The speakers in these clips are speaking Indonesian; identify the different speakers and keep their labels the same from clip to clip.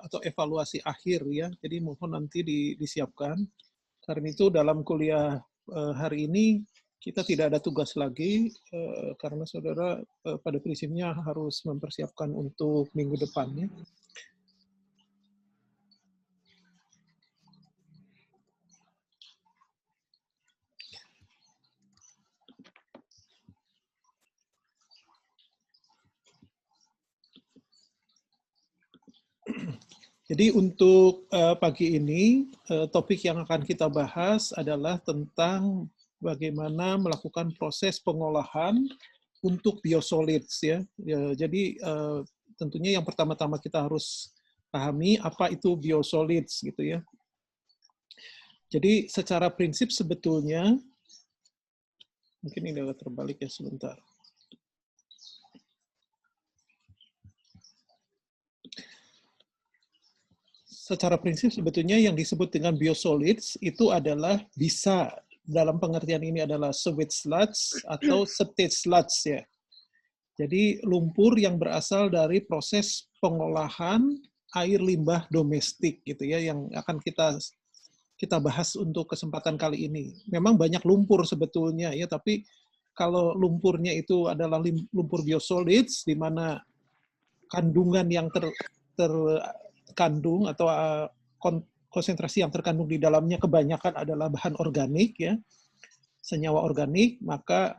Speaker 1: atau evaluasi akhir ya. Jadi mohon nanti disiapkan. Karena itu dalam kuliah hari ini kita tidak ada tugas lagi karena saudara pada prinsipnya harus mempersiapkan untuk minggu depannya. Jadi untuk pagi ini, topik yang akan kita bahas adalah tentang bagaimana melakukan proses pengolahan untuk biosolids ya. Jadi tentunya yang pertama-tama kita harus pahami apa itu biosolids gitu ya. Jadi secara prinsip sebetulnya, mungkin ini agak terbalik ya sebentar. Secara prinsip sebetulnya yang disebut dengan biosolids itu adalah bisa dalam pengertian ini adalah sewage sludge atau septic sludge ya. Jadi lumpur yang berasal dari proses pengolahan air limbah domestik gitu ya yang akan kita bahas untuk kesempatan kali ini. Memang banyak lumpur sebetulnya ya, tapi kalau lumpurnya itu adalah lumpur biosolids di mana kandungan yang terkandung atau konsentrasi yang terkandung di dalamnya kebanyakan adalah bahan organik ya, senyawa organik, maka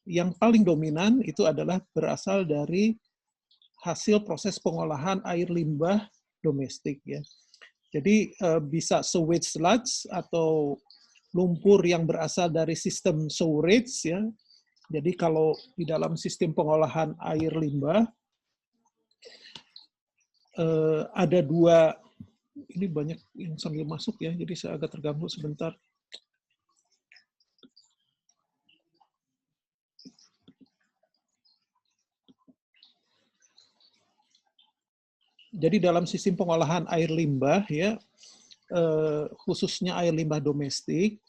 Speaker 1: yang paling dominan itu adalah berasal dari hasil proses pengolahan air limbah domestik ya. Jadi bisa sewage sludge atau lumpur yang berasal dari sistem sewerage ya. Jadi kalau di dalam sistem pengolahan air limbah ada dua, ini banyak yang sambil masuk ya, jadi saya agak terganggu sebentar. Jadi dalam sistem pengolahan air limbah ya, khususnya air limbah domestik,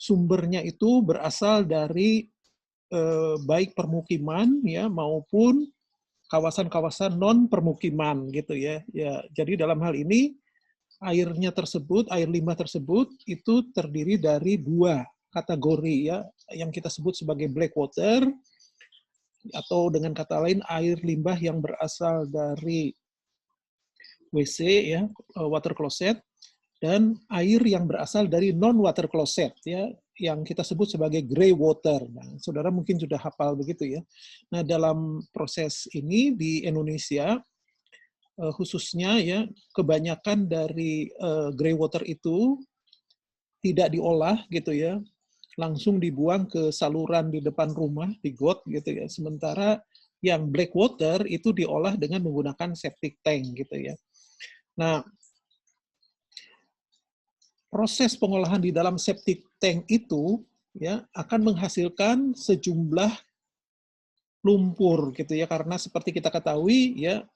Speaker 1: sumbernya itu berasal dari baik permukiman ya maupun kawasan-kawasan non permukiman gitu ya. Ya, jadi dalam hal ini airnya tersebut, air limbah tersebut itu terdiri dari dua kategori ya, yang kita sebut sebagai black water atau dengan kata lain air limbah yang berasal dari WC ya, water closet, dan air yang berasal dari non water closet ya, yang kita sebut sebagai gray water. Nah, saudara mungkin sudah hafal begitu ya. Nah, dalam proses ini di Indonesia khususnya ya, kebanyakan dari gray water itu tidak diolah gitu ya, langsung dibuang ke saluran di depan rumah, di got gitu ya. Sementara yang black water itu diolah dengan menggunakan septic tank gitu ya. Nah, proses pengolahan di dalam septic tank itu ya akan menghasilkan sejumlah lumpur gitu ya, karena seperti kita ketahui ya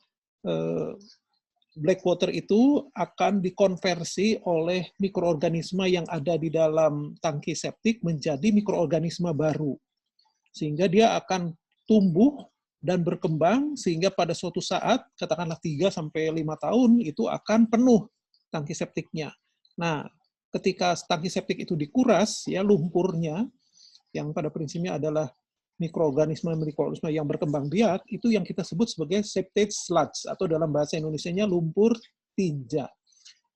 Speaker 1: black water itu akan dikonversi oleh mikroorganisme yang ada di dalam tangki septik menjadi mikroorganisme baru. Sehingga dia akan tumbuh dan berkembang sehingga pada suatu saat, katakanlah 3 sampai 5 tahun itu akan penuh tangki septiknya. Nah, ketika tangki septik itu dikuras ya lumpurnya yang pada prinsipnya adalah mikroorganisme yang berkembang biak, itu yang kita sebut sebagai septic sludge atau dalam bahasa Indonesianya lumpur tinja.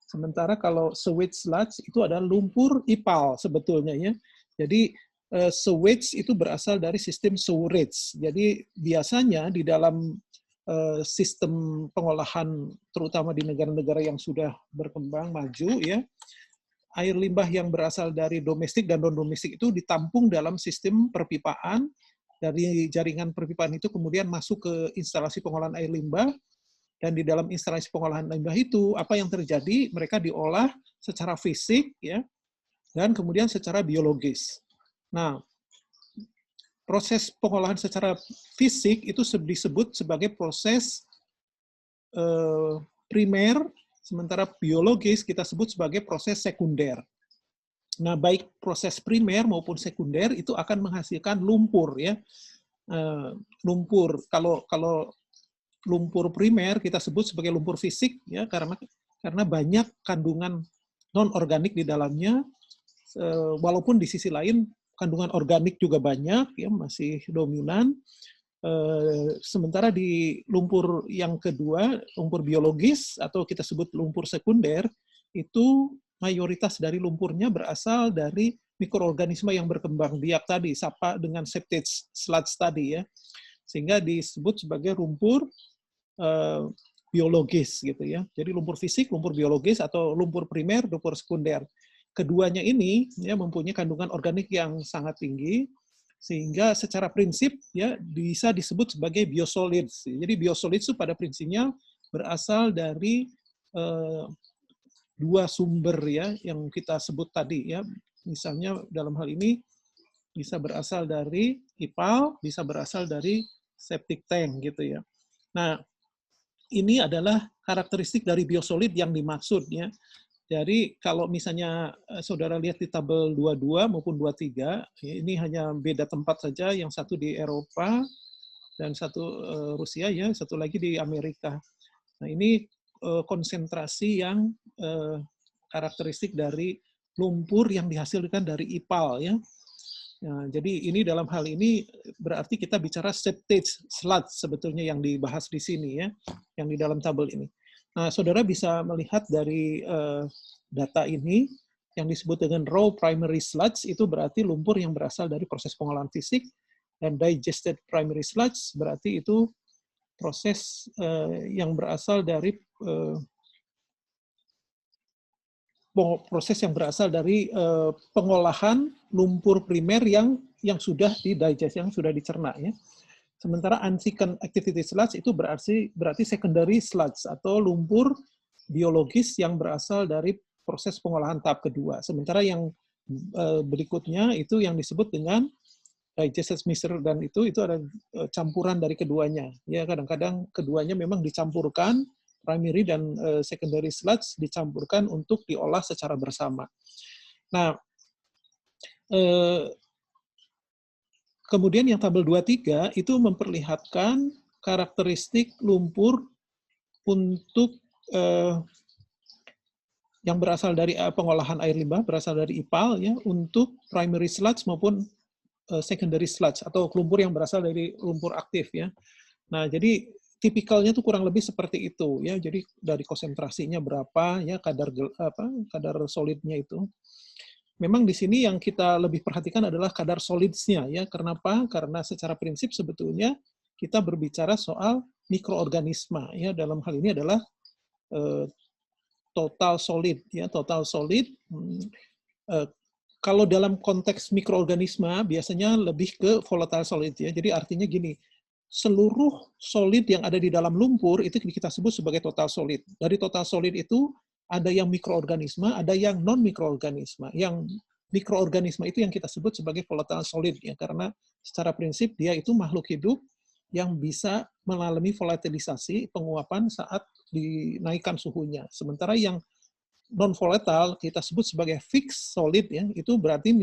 Speaker 1: Sementara kalau sewage sludge itu adalah lumpur IPAL sebetulnya ya. Jadi sewage itu berasal dari sistem sewerage. Jadi biasanya di dalam sistem pengolahan terutama di negara-negara yang sudah berkembang maju ya, air limbah yang berasal dari domestik dan non-domestik itu ditampung dalam sistem perpipaan. Dari jaringan perpipaan itu kemudian masuk ke instalasi pengolahan air limbah, dan di dalam instalasi pengolahan limbah itu apa yang terjadi? Mereka diolah secara fisik ya, dan kemudian secara biologis. Nah, proses pengolahan secara fisik itu disebut sebagai proses primer, sementara biologis kita sebut sebagai proses sekunder. Nah, baik proses primer maupun sekunder itu akan menghasilkan lumpur ya. Lumpur kalau lumpur primer kita sebut sebagai lumpur fisik ya, karena banyak kandungan non-organik di dalamnya, walaupun di sisi lain kandungan organik juga banyak ya, masih dominan. Sementara di lumpur yang kedua, lumpur biologis atau kita sebut lumpur sekunder, itu mayoritas dari lumpurnya berasal dari mikroorganisme yang berkembang biak tadi, sapa dengan septage sludge tadi ya, sehingga disebut sebagai lumpur biologis gitu ya. Jadi lumpur fisik, lumpur biologis atau lumpur primer, lumpur sekunder. Keduanya ini ya mempunyai kandungan organik yang sangat tinggi, sehingga secara prinsip ya bisa disebut sebagai biosolids. Jadi biosolids itu pada prinsipnya berasal dari dua sumber ya yang kita sebut tadi ya. Misalnya dalam hal ini bisa berasal dari IPAL, bisa berasal dari septic tank gitu ya. Nah, ini adalah karakteristik dari biosolid yang dimaksud ya. Jadi kalau misalnya saudara lihat di tabel 22 maupun 23, ini hanya beda tempat saja, yang satu di Eropa dan satu Rusia ya, satu lagi di Amerika. Nah, ini konsentrasi yang karakteristik dari lumpur yang dihasilkan dari IPAL ya. Nah, jadi ini dalam hal ini berarti kita bicara septage sludge sebetulnya yang dibahas di sini ya, yang di dalam tabel ini. Nah, saudara bisa melihat dari data ini, yang disebut dengan raw primary sludge, itu berarti lumpur yang berasal dari proses pengolahan fisik, dan digested primary sludge berarti itu proses yang berasal dari pengolahan lumpur primer yang sudah didigest, yang sudah dicerna ya. Sementara unthickened activity sludge itu berarti secondary sludge atau lumpur biologis yang berasal dari proses pengolahan tahap kedua. Sementara yang berikutnya itu yang disebut dengan digested mixture, dan itu ada campuran dari keduanya. Ya, kadang-kadang keduanya memang dicampurkan, primary dan secondary sludge dicampurkan untuk diolah secara bersama. Nah, kemudian yang tabel 23 itu memperlihatkan karakteristik lumpur untuk yang berasal dari pengolahan air limbah, berasal dari IPAL ya, untuk primary sludge maupun secondary sludge atau lumpur yang berasal dari lumpur aktif ya. Nah, jadi tipikalnya tuh kurang lebih seperti itu ya. Jadi dari konsentrasinya berapa ya, kadar solidnya itu. Memang di sini yang kita lebih perhatikan adalah kadar solidsnya ya. Kenapa? Karena secara prinsip sebetulnya kita berbicara soal mikroorganisme ya. Dalam hal ini adalah total solid ya, total solid. Kalau dalam konteks mikroorganisme biasanya lebih ke volatile solid ya. Jadi artinya gini, seluruh solid yang ada di dalam lumpur itu kita sebut sebagai total solid. Dari total solid itu ada yang mikroorganisme, ada yang non-mikroorganisme. Yang mikroorganisme itu yang kita sebut sebagai volatile solid, ya, karena secara prinsip dia itu makhluk hidup yang bisa mengalami volatilisasi, penguapan saat dinaikkan suhunya. Sementara yang non-volatile kita sebut sebagai fixed solid, ya, itu berarti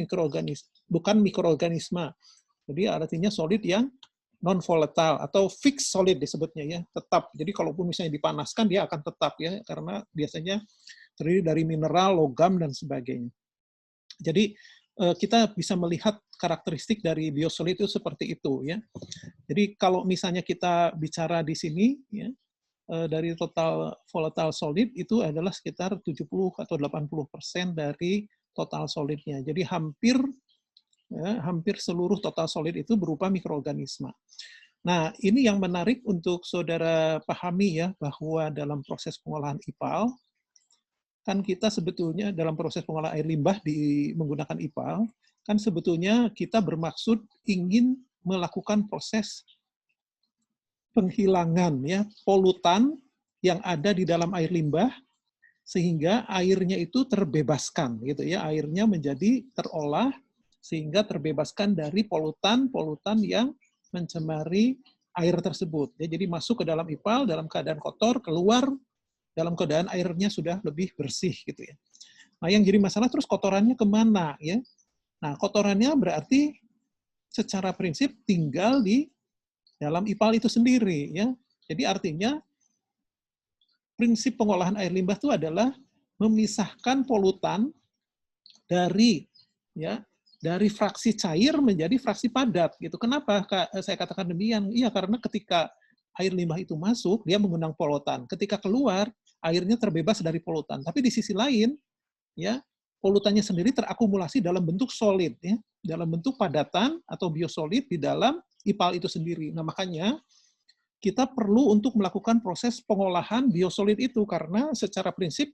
Speaker 1: bukan mikroorganisme. Jadi artinya solid yang non-volatile atau fixed solid disebutnya ya, tetap. Jadi kalaupun misalnya dipanaskan dia akan tetap ya, karena biasanya terdiri dari mineral, logam dan sebagainya. Jadi kita bisa melihat karakteristik dari biosolid itu seperti itu ya. Jadi kalau misalnya kita bicara di sini ya, dari total volatile solid itu adalah sekitar 70 atau 80% dari total solidnya. Jadi hampir seluruh total solid itu berupa mikroorganisme. Nah, ini yang menarik untuk saudara pahami ya, bahwa dalam proses pengolahan IPAL, kan kita sebetulnya dalam proses pengolahan air limbah menggunakan IPAL, kan sebetulnya kita bermaksud ingin melakukan proses penghilangan ya polutan yang ada di dalam air limbah, sehingga airnya itu terbebaskan gitu ya, airnya menjadi terolah sehingga terbebaskan dari polutan-polutan yang mencemari air tersebut. Ya, jadi masuk ke dalam IPAL dalam keadaan kotor, keluar dalam keadaan airnya sudah lebih bersih gitu ya. Nah, yang jadi masalah terus kotorannya kemana ya? Nah, kotorannya berarti secara prinsip tinggal di dalam IPAL itu sendiri ya. Jadi artinya prinsip pengolahan air limbah itu adalah memisahkan polutan dari ya dari fraksi cair menjadi fraksi padat gitu. Kenapa saya katakan demikian? Iya, karena ketika air limbah itu masuk, dia mengundang polutan. Ketika keluar, airnya terbebas dari polutan. Tapi di sisi lain, ya polutannya sendiri terakumulasi dalam bentuk solid, ya, dalam bentuk padatan atau biosolid di dalam IPAL itu sendiri. Nah, makanya kita perlu untuk melakukan proses pengolahan biosolid itu karena secara prinsip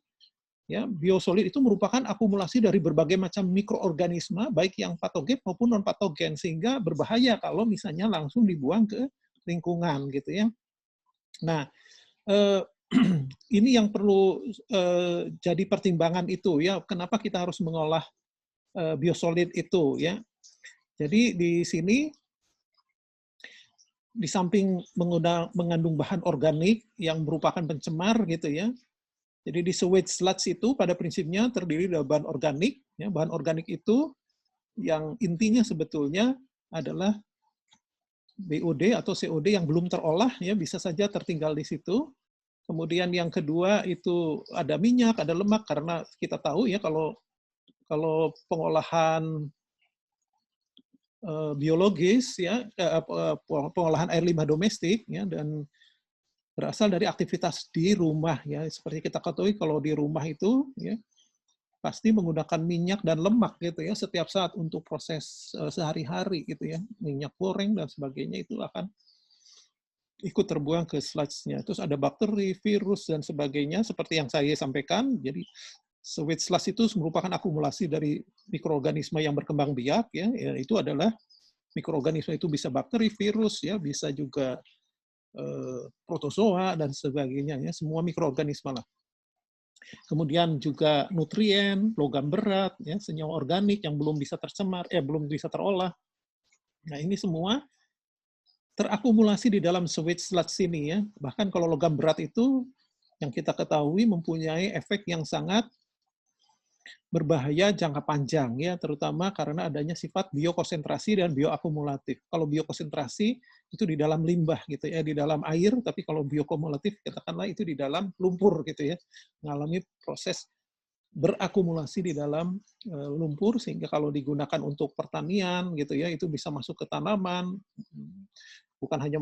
Speaker 1: ya biosolid itu merupakan akumulasi dari berbagai macam mikroorganisme baik yang patogen maupun non patogen sehingga berbahaya kalau misalnya langsung dibuang ke lingkungan gitu ya. Nah, ini yang perlu jadi pertimbangan itu ya, kenapa kita harus mengolah biosolid itu ya. Jadi di sini di samping mengandung bahan organik yang merupakan pencemar gitu ya. Jadi di sewage sludge itu pada prinsipnya terdiri dari bahan organik. Ya, bahan organik itu yang intinya sebetulnya adalah BOD atau COD yang belum terolah, ya bisa saja tertinggal di situ. Kemudian yang kedua itu ada minyak, ada lemak karena kita tahu ya kalau pengolahan biologis ya pengolahan air limbah domestik ya dan berasal dari aktivitas di rumah ya seperti kita ketahui kalau di rumah itu ya pasti menggunakan minyak dan lemak gitu ya setiap saat untuk proses sehari-hari gitu ya minyak goreng dan sebagainya itu akan ikut terbuang ke sludge-nya. Terus ada bakteri, virus dan sebagainya seperti yang saya sampaikan. Jadi sewage sludge itu merupakan akumulasi dari mikroorganisme yang berkembang biak ya, itu adalah mikroorganisme itu bisa bakteri, virus ya, bisa juga protozoa dan sebagainya ya, semua mikroorganisme lah. Kemudian juga nutrien, logam berat ya, senyawa organik yang belum bisa tercemar, belum bisa terolah. Nah, ini semua terakumulasi di dalam sewage sludge ini ya. Bahkan kalau logam berat itu yang kita ketahui mempunyai efek yang sangat berbahaya jangka panjang ya, terutama karena adanya sifat biokonsentrasi dan bioakumulatif. Kalau biokonsentrasi itu di dalam limbah gitu ya, di dalam air, tapi kalau bioakumulatif katakanlah itu di dalam lumpur gitu ya, mengalami proses berakumulasi di dalam lumpur sehingga kalau digunakan untuk pertanian gitu ya, itu bisa masuk ke tanaman, bukan hanya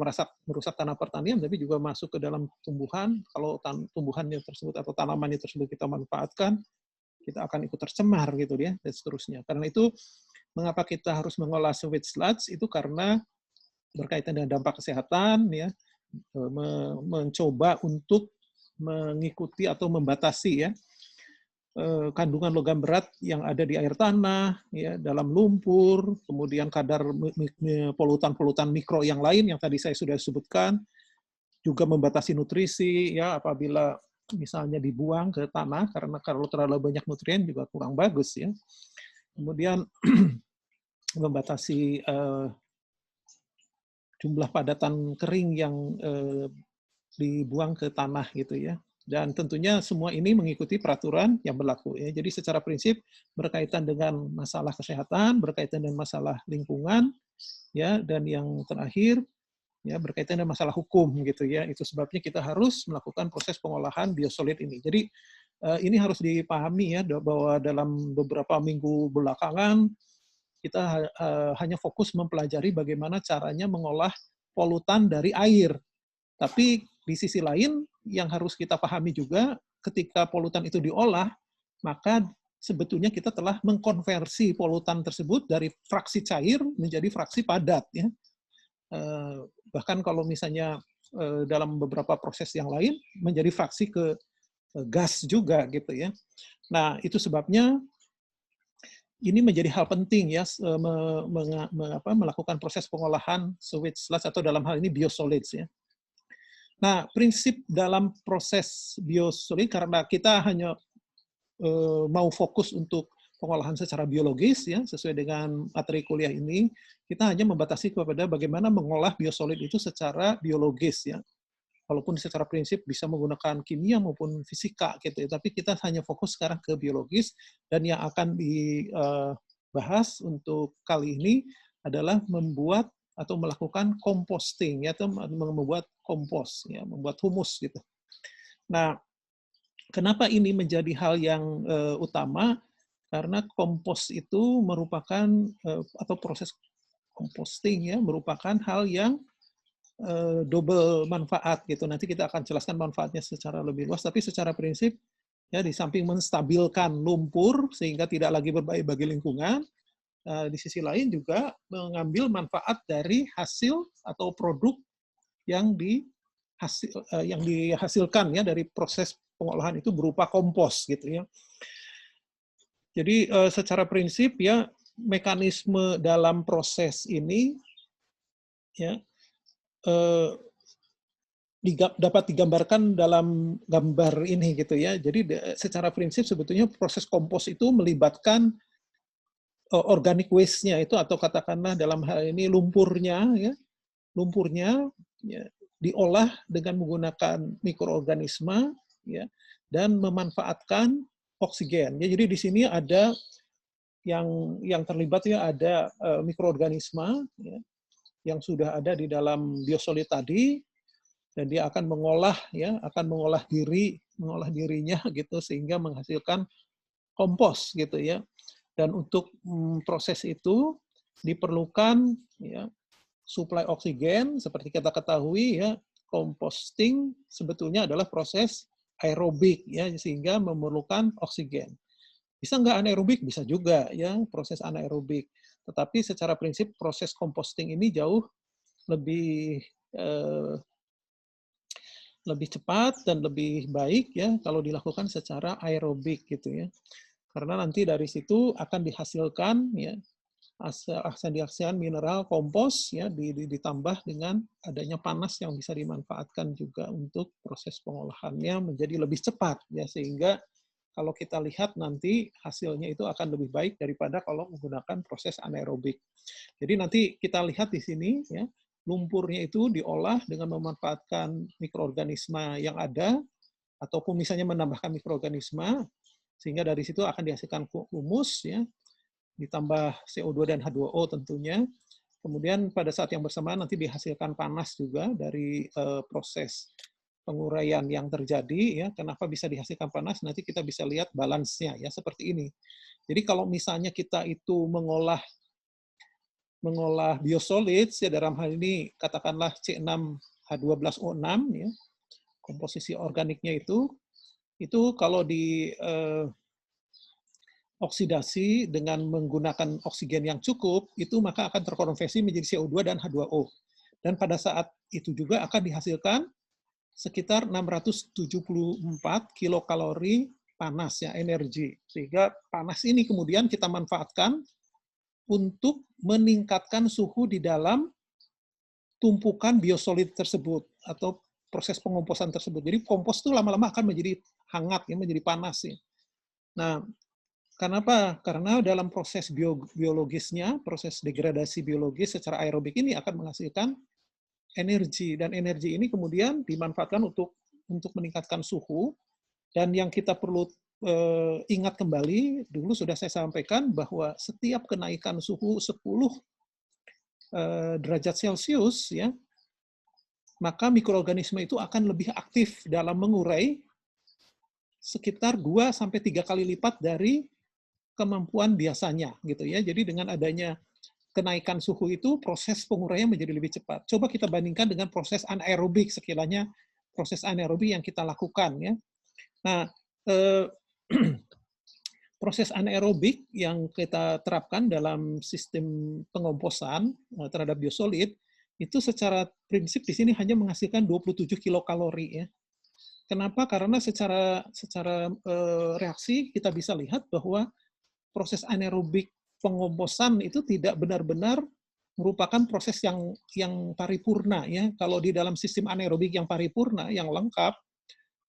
Speaker 1: merusak tanah pertanian, tapi juga masuk ke dalam tumbuhan. Kalau tumbuhannya tersebut atau tanamannya tersebut kita manfaatkan, kita akan ikut tercemar gitu ya dan seterusnya. Karena itu mengapa kita harus mengolah sewage sludge itu karena berkaitan dengan dampak kesehatan ya, mencoba untuk mengikuti atau membatasi ya kandungan logam berat yang ada di air tanah ya, dalam lumpur, kemudian kadar polutan-polutan mikro yang lain yang tadi saya sudah sebutkan, juga membatasi nutrisi ya apabila misalnya dibuang ke tanah karena kalau terlalu banyak nutrien juga kurang bagus ya. Kemudian membatasi jumlah padatan kering yang dibuang ke tanah gitu ya. Dan tentunya semua ini mengikuti peraturan yang berlaku ya. Jadi secara prinsip berkaitan dengan masalah kesehatan, berkaitan dengan masalah lingkungan ya, dan yang terakhir ya berkaitan dengan masalah hukum gitu ya. Itu sebabnya kita harus melakukan proses pengolahan biosolid ini. Jadi ini harus dipahami ya bahwa dalam beberapa minggu belakangan kita hanya fokus mempelajari bagaimana caranya mengolah polutan dari air. Tapi di sisi lain yang harus kita pahami juga ketika polutan itu diolah, maka sebetulnya kita telah mengkonversi polutan tersebut dari fraksi cair menjadi fraksi padat ya. Bahkan kalau misalnya dalam beberapa proses yang lain menjadi fraksi ke gas juga gitu ya. Nah, itu sebabnya ini menjadi hal penting ya melakukan proses pengolahan sewage sludge atau dalam hal ini biosolids ya. Nah, prinsip dalam proses biosolid karena kita hanya mau fokus untuk pengolahan secara biologis ya sesuai dengan materi kuliah ini, kita hanya membatasi kepada bagaimana mengolah biosolid itu secara biologis ya. Walaupun secara prinsip bisa menggunakan kimia maupun fisika gitu ya, tapi kita hanya fokus sekarang ke biologis dan yang akan dibahas untuk kali ini adalah membuat atau melakukan composting ya, atau membuat kompos, ya, membuat humus gitu. Nah, kenapa ini menjadi hal yang utama? Karena kompos itu merupakan atau proses composting ya merupakan hal yang double manfaat gitu. Nanti kita akan jelaskan manfaatnya secara lebih luas, tapi secara prinsip ya di samping menstabilkan lumpur sehingga tidak lagi berbahaya bagi lingkungan, di sisi lain juga mengambil manfaat dari hasil atau produk yang yang dihasilkan ya dari proses pengolahan itu berupa kompos gitu ya. Jadi secara prinsip ya mekanisme dalam proses ini ya dapat digambarkan dalam gambar ini gitu ya. Jadi secara prinsip sebetulnya proses kompos itu melibatkan organic waste-nya itu atau katakanlah dalam hal ini lumpurnya ya. Lumpurnya ya, diolah dengan menggunakan mikroorganisme ya dan memanfaatkan oksigen. Ya, jadi di sini ada yang terlibat ya ada mikroorganisme ya, yang sudah ada di dalam biosolid tadi dan dia akan mengolah ya akan mengolah dirinya gitu sehingga menghasilkan kompos gitu ya. Dan untuk proses itu diperlukan ya suplai oksigen seperti kita ketahui ya composting sebetulnya adalah proses aerobik ya sehingga memerlukan oksigen. Bisa nggak anaerobik? Bisa juga ya proses anaerobik. Tetapi secara prinsip proses composting ini jauh lebih lebih cepat dan lebih baik ya kalau dilakukan secara aerobik gitu ya. Karena nanti dari situ akan dihasilkan ya dihasilkan mineral kompos ya ditambah dengan adanya panas yang bisa dimanfaatkan juga untuk proses pengolahannya menjadi lebih cepat ya sehingga kalau kita lihat nanti hasilnya itu akan lebih baik daripada kalau menggunakan proses anaerobik. Jadi nanti kita lihat di sini ya lumpurnya itu diolah dengan memanfaatkan mikroorganisme yang ada ataupun misalnya menambahkan mikroorganisme sehingga dari situ akan dihasilkan humus ya ditambah CO2 dan H2O tentunya. Kemudian pada saat yang bersamaan nanti dihasilkan panas juga dari proses penguraian yang terjadi ya. Kenapa bisa dihasilkan panas? Nanti kita bisa lihat balance-nya ya seperti ini. Jadi kalau misalnya kita itu mengolah biosolids ya dalam hal ini katakanlah C6H12O6 ya. Komposisi organiknya itu kalau di oksidasi dengan menggunakan oksigen yang cukup, itu maka akan terkonversi menjadi CO2 dan H2O. Dan pada saat itu juga akan dihasilkan sekitar 674 kilokalori panas ya energi. Sehingga panas ini kemudian kita manfaatkan untuk meningkatkan suhu di dalam tumpukan biosolid tersebut atau proses pengomposan tersebut. Jadi kompos itu lama-lama akan menjadi hangat ya, menjadi panas ya. Nah, kenapa? Karena dalam proses biologisnya, proses degradasi biologis secara aerobik ini akan menghasilkan energi dan energi ini kemudian dimanfaatkan untuk meningkatkan suhu. Dan yang kita perlu ingat kembali, dulu sudah saya sampaikan bahwa setiap kenaikan suhu 10 derajat Celcius ya, maka mikroorganisme itu akan lebih aktif dalam mengurai sekitar 2 sampai 3 kali lipat dari kemampuan biasanya gitu ya. Jadi dengan adanya kenaikan suhu itu proses penguraian menjadi lebih cepat. Coba kita bandingkan dengan proses anaerobik sekiranya proses anaerobik yang kita lakukan ya. Nah, proses anaerobik yang kita terapkan dalam sistem pengomposan terhadap biosolid itu secara prinsip di sini hanya menghasilkan 27 kilokalori ya. Kenapa? Karena secara reaksi kita bisa lihat bahwa proses anaerobik pengomposan itu tidak benar-benar merupakan proses yang paripurna ya. Kalau di dalam sistem anaerobik yang paripurna yang lengkap,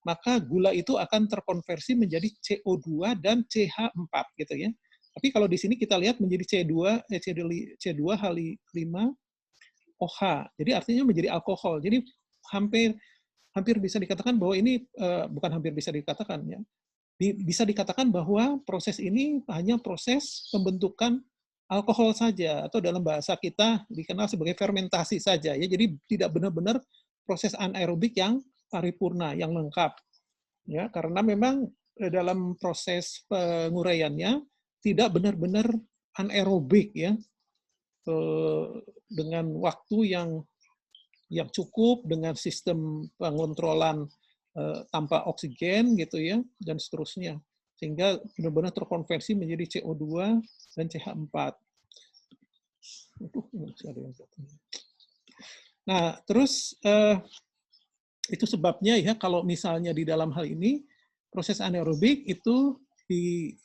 Speaker 1: maka gula itu akan terkonversi menjadi CO2 dan CH4 gitu ya. Tapi kalau di sini kita lihat menjadi C2H5OH. Jadi artinya menjadi alkohol. Jadi hampir bisa dikatakan bahwa ini bukan hampir bisa dikatakan ya. Bisa dikatakan bahwa proses ini hanya proses pembentukan alkohol saja atau dalam bahasa kita dikenal sebagai fermentasi saja ya. Jadi tidak benar-benar proses anaerobik yang paripurna, yang lengkap. Ya, karena memang dalam proses penguraiannya tidak benar-benar anaerobik ya, dengan waktu yang cukup, dengan sistem pengontrolan tanpa oksigen gitu ya, dan seterusnya. Sehingga benar-benar terkonversi menjadi CO2 dan CH4. Nah, terus itu sebabnya ya kalau misalnya di dalam hal ini proses anaerobik itu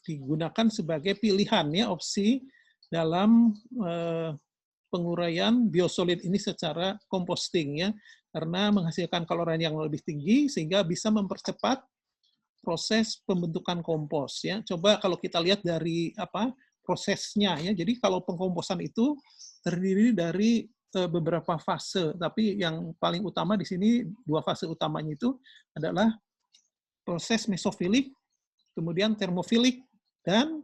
Speaker 1: digunakan sebagai pilihan ya, opsi dalam penguraian biosolid ini secara composting ya, karena menghasilkan kalorian yang lebih tinggi sehingga bisa mempercepat proses pembentukan kompos ya. Coba kalau kita lihat dari prosesnya ya. Jadi kalau pengkomposan itu terdiri dari beberapa fase, tapi yang paling utama di sini dua fase utamanya itu adalah proses mesofilik, kemudian termofilik, dan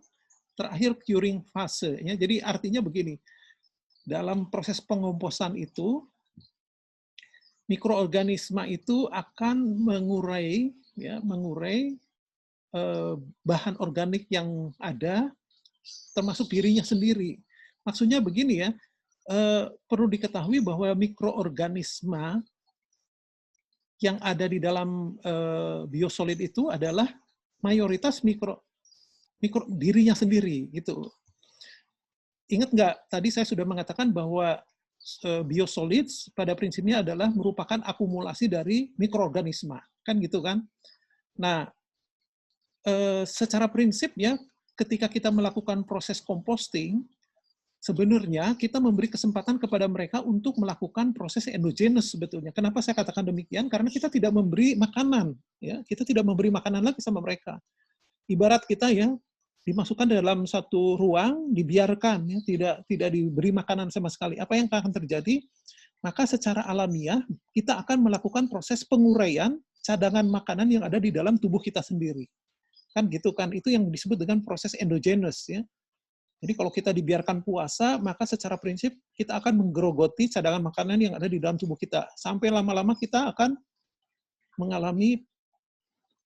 Speaker 1: terakhir curing fase ya. Jadi artinya begini, dalam proses pengkomposan itu mikroorganisme itu akan mengurai bahan organik yang ada, termasuk dirinya sendiri. Maksudnya begini ya, perlu diketahui bahwa mikroorganisme yang ada di dalam biosolid itu adalah mayoritas mikro dirinya sendiri gitu. Ingat nggak, tadi saya sudah mengatakan bahwa biosolids pada prinsipnya adalah merupakan akumulasi dari mikroorganisme, kan gitu kan? Nah, secara prinsip ya, ketika kita melakukan proses composting, sebenarnya kita memberi kesempatan kepada mereka untuk melakukan proses endogenous sebetulnya. Kenapa saya katakan demikian? Karena kita tidak memberi makanan, ya, kita tidak memberi makanan lagi sama mereka. Ibarat kita ya dimasukkan dalam satu ruang, dibiarkan, ya, tidak diberi makanan sama sekali. Apa yang akan terjadi? Maka secara alamiah kita akan melakukan proses penguraian cadangan makanan yang ada di dalam tubuh kita sendiri. Kan gitu kan? Itu yang disebut dengan proses endogenous ya. Jadi kalau kita dibiarkan puasa, maka secara prinsip kita akan menggerogoti cadangan makanan yang ada di dalam tubuh kita. Sampai lama-lama kita akan mengalami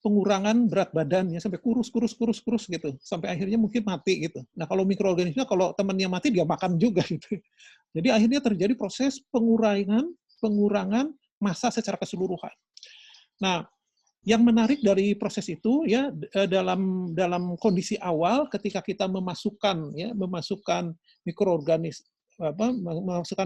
Speaker 1: pengurangan berat badannya sampai kurus gitu, sampai akhirnya mungkin mati gitu. Nah kalau mikroorganisme, kalau temannya mati dia makan juga gitu. Jadi akhirnya terjadi proses pengurangan massa secara keseluruhan. Nah, yang menarik dari proses itu ya, dalam kondisi awal ketika kita memasukkan memasukkan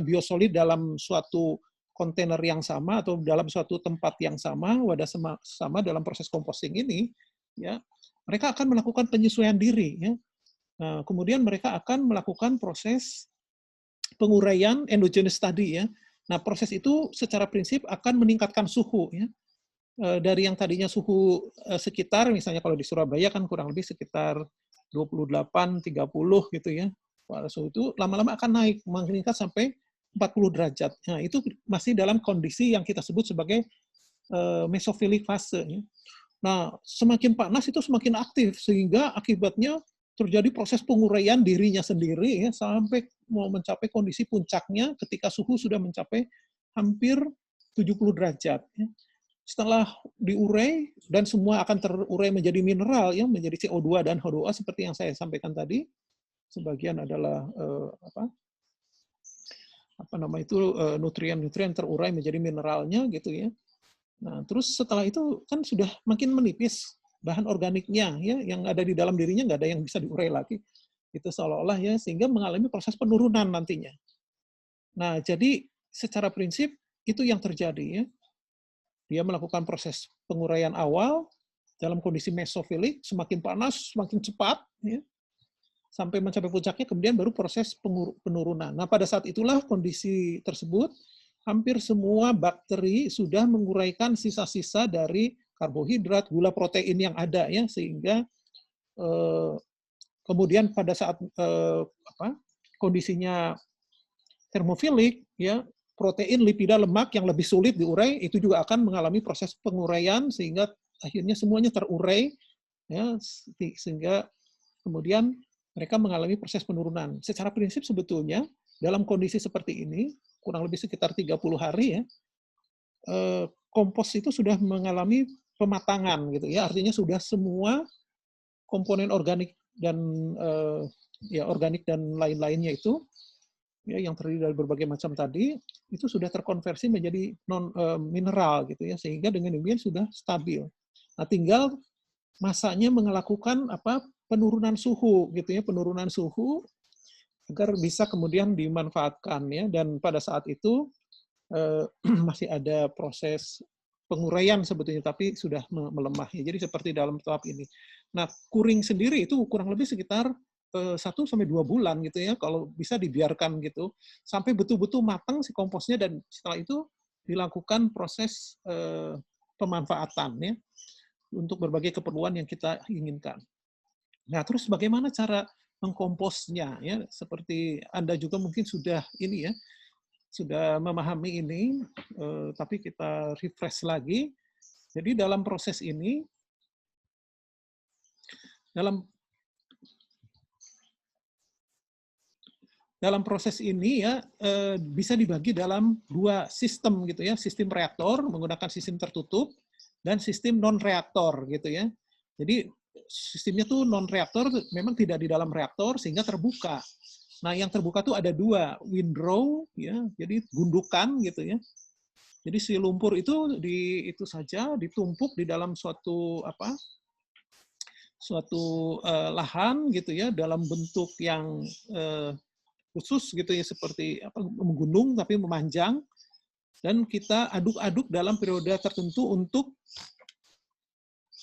Speaker 1: biosolid dalam suatu kontainer yang sama atau dalam suatu tempat yang sama, wadah sama dalam proses composting ini, ya, mereka akan melakukan penyesuaian diri, ya. Nah, kemudian mereka akan melakukan proses penguraian endogenous tadi, ya. Nah, proses itu secara prinsip akan meningkatkan suhu, ya. Dari yang tadinya suhu sekitar, misalnya kalau di Surabaya kan kurang lebih sekitar 28, 30 gitu ya. Pada suhu itu lama-lama akan naik, meningkat sampai 40 derajat. Nah, itu masih dalam kondisi yang kita sebut sebagai mesofilik fase. Ya. Nah, semakin panas itu semakin aktif, sehingga akibatnya terjadi proses penguraian dirinya sendiri ya, sampai mau mencapai kondisi puncaknya ketika suhu sudah mencapai hampir 70 derajat. Ya. Setelah diurai dan semua akan terurai menjadi mineral, ya, menjadi CO2 dan H2O seperti yang saya sampaikan tadi. Sebagian adalah nutrien-nutrien terurai menjadi mineralnya gitu ya. Nah, terus setelah itu kan sudah makin menipis bahan organiknya ya, yang ada di dalam dirinya nggak ada yang bisa diurai lagi. Itu seolah-olah ya, sehingga mengalami proses penurunan nantinya. Nah, jadi secara prinsip itu yang terjadi ya. Dia melakukan proses penguraian awal dalam kondisi mesofilik, semakin panas, semakin cepat ya, sampai mencapai puncaknya, kemudian baru proses penurunan. Nah, pada saat itulah kondisi tersebut, hampir semua bakteri sudah menguraikan sisa-sisa dari karbohidrat, gula, protein yang ada, ya, sehingga kemudian pada saat kondisinya termofilik, ya, protein, lipida, lemak yang lebih sulit diurai, itu juga akan mengalami proses penguraian, sehingga akhirnya semuanya terurai, ya, sehingga kemudian mereka mengalami proses penurunan. Secara prinsip sebetulnya dalam kondisi seperti ini, kurang lebih sekitar 30 hari ya, kompos itu sudah mengalami pematangan gitu ya, artinya sudah semua komponen organik dan ya organik dan lain-lainnya itu ya yang terdiri dari berbagai macam tadi itu sudah terkonversi menjadi non mineral gitu ya, sehingga dengan demikian sudah stabil. Nah, tinggal masanya melakukan penurunan suhu gitu ya, penurunan suhu agar bisa kemudian dimanfaatkan ya, dan pada saat itu masih ada proses penguraian sebetulnya, tapi sudah melemah ya. Jadi seperti dalam tahap ini. Nah, kuring sendiri itu kurang lebih sekitar 1-2 bulan gitu ya, kalau bisa dibiarkan gitu sampai betul-betul matang si komposnya, dan setelah itu dilakukan proses pemanfaatan ya untuk berbagai keperluan yang kita inginkan. Nah, terus bagaimana cara mengkomposnya ya? Seperti Anda juga mungkin sudah ini ya, sudah memahami ini, tapi kita refresh lagi. Jadi dalam proses ini, dalam proses ini ya bisa dibagi dalam 2 sistem gitu ya, sistem reaktor menggunakan sistem tertutup dan sistem non reaktor gitu ya. Jadi sistemnya tuh non reaktor memang tidak di dalam reaktor sehingga terbuka. Nah, yang terbuka tuh ada 2, windrow ya, jadi gundukan gitu ya. Jadi si lumpur itu itu saja ditumpuk di dalam suatu lahan gitu ya, dalam bentuk yang khusus gitu ya, seperti menggunung tapi memanjang, dan kita aduk-aduk dalam periode tertentu untuk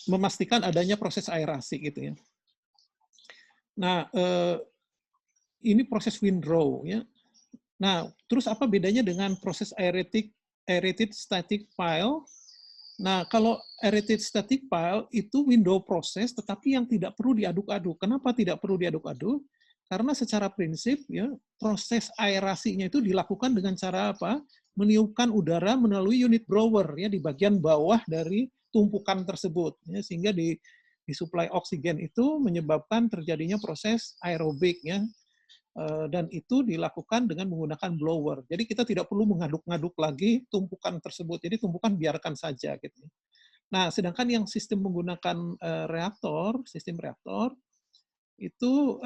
Speaker 1: memastikan adanya proses aerasi gitu ya. Nah, ini proses windrow ya. Nah, terus apa bedanya dengan proses aerated static pile? Nah, kalau aerated static pile itu window proses, tetapi yang tidak perlu diaduk-aduk. Kenapa tidak perlu diaduk-aduk? Karena secara prinsip ya proses aerasinya itu dilakukan dengan cara apa? Meniupkan udara melalui unit blower ya di bagian bawah dari tumpukan tersebut ya, sehingga disuplai oksigen itu menyebabkan terjadinya proses aerobik ya. Dan itu dilakukan dengan menggunakan blower. Jadi kita tidak perlu mengaduk-ngaduk lagi tumpukan tersebut. Jadi tumpukan biarkan saja gitu. Nah, sedangkan yang sistem menggunakan sistem reaktor itu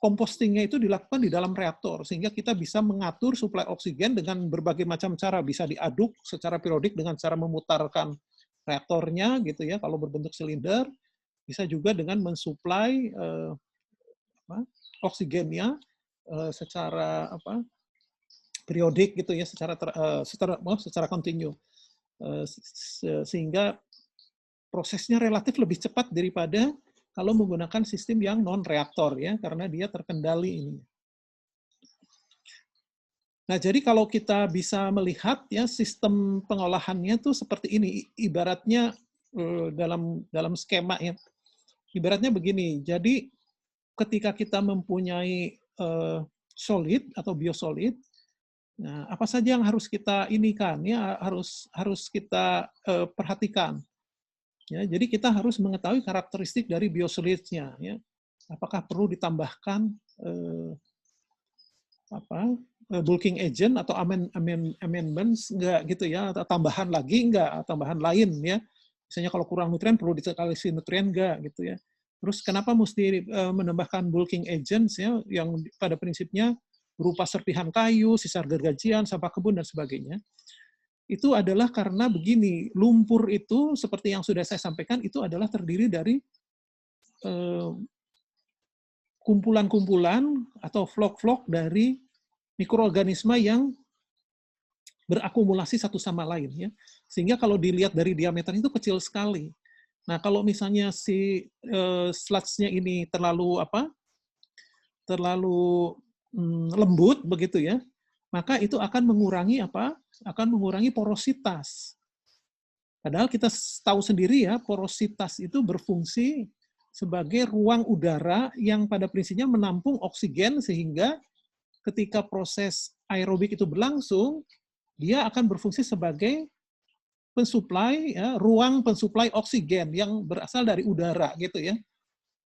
Speaker 1: compostingnya itu dilakukan di dalam reaktor sehingga kita bisa mengatur suplai oksigen dengan berbagai macam cara. Bisa diaduk secara periodik dengan cara memutarkan reaktornya gitu ya kalau berbentuk silinder. Bisa juga dengan mensuplai oksigennya secara periodik gitu ya, secara kontinu, sehingga prosesnya relatif lebih cepat daripada kalau menggunakan sistem yang non reaktor ya, karena dia terkendali ini. Nah, jadi kalau kita bisa melihat ya sistem pengolahannya tuh seperti ini, ibaratnya dalam skema ya. Ibaratnya begini. Jadi ketika kita mempunyai solid atau biosolid, nah apa saja yang harus kita inikan ya, harus kita perhatikan. Ya, jadi kita harus mengetahui karakteristik dari biosolidnya ya. Apakah perlu ditambahkan bulking agent atau amendments enggak gitu ya, atau tambahan lagi enggak, tambahan lain ya. Misalnya kalau kurang nutrien perlu dikasih nutrien enggak gitu ya. Terus kenapa mesti menambahkan bulking agents ya yang pada prinsipnya berupa serpihan kayu, sisa gergajian, sampah kebun dan sebagainya. Itu adalah karena begini, lumpur itu seperti yang sudah saya sampaikan itu adalah terdiri dari kumpulan-kumpulan atau vlog-vlog dari mikroorganisme yang berakumulasi satu sama lain ya. Sehingga kalau dilihat dari diameter itu kecil sekali. Nah, kalau misalnya si sludge-nya ini terlalu lembut begitu ya, maka itu akan mengurangi Akan mengurangi porositas. Padahal kita tahu sendiri ya, porositas itu berfungsi sebagai ruang udara yang pada prinsipnya menampung oksigen sehingga ketika proses aerobik itu berlangsung, dia akan berfungsi sebagai pensuplai ya, ruang pensuplai oksigen yang berasal dari udara gitu ya.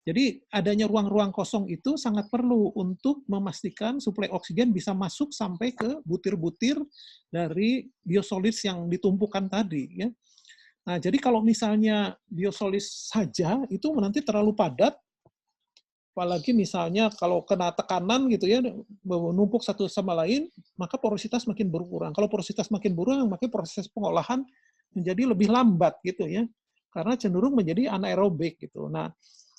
Speaker 1: Jadi adanya ruang-ruang kosong itu sangat perlu untuk memastikan suplai oksigen bisa masuk sampai ke butir-butir dari biosolids yang ditumpukan tadi, ya. Nah, jadi kalau misalnya biosolids saja itu nanti terlalu padat, apalagi misalnya kalau kena tekanan gitu ya, menumpuk satu sama lain, maka porositas makin berkurang. Kalau porositas makin berkurang, maka proses pengolahan menjadi lebih lambat gitu ya, karena cenderung menjadi anaerobik gitu. Nah,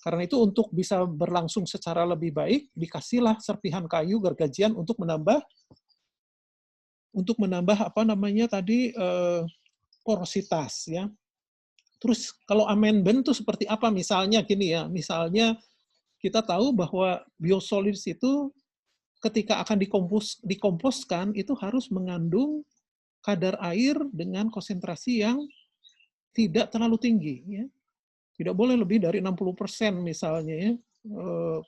Speaker 1: karena itu untuk bisa berlangsung secara lebih baik, dikasihlah serpihan kayu gergajian untuk menambah apa namanya tadi porositas ya. Terus kalau amendment itu seperti apa? Misalnya gini ya, misalnya kita tahu bahwa biosolids itu ketika akan dikomposkan itu harus mengandung kadar air dengan konsentrasi yang tidak terlalu tinggi ya. Tidak boleh lebih dari 60% misalnya ya,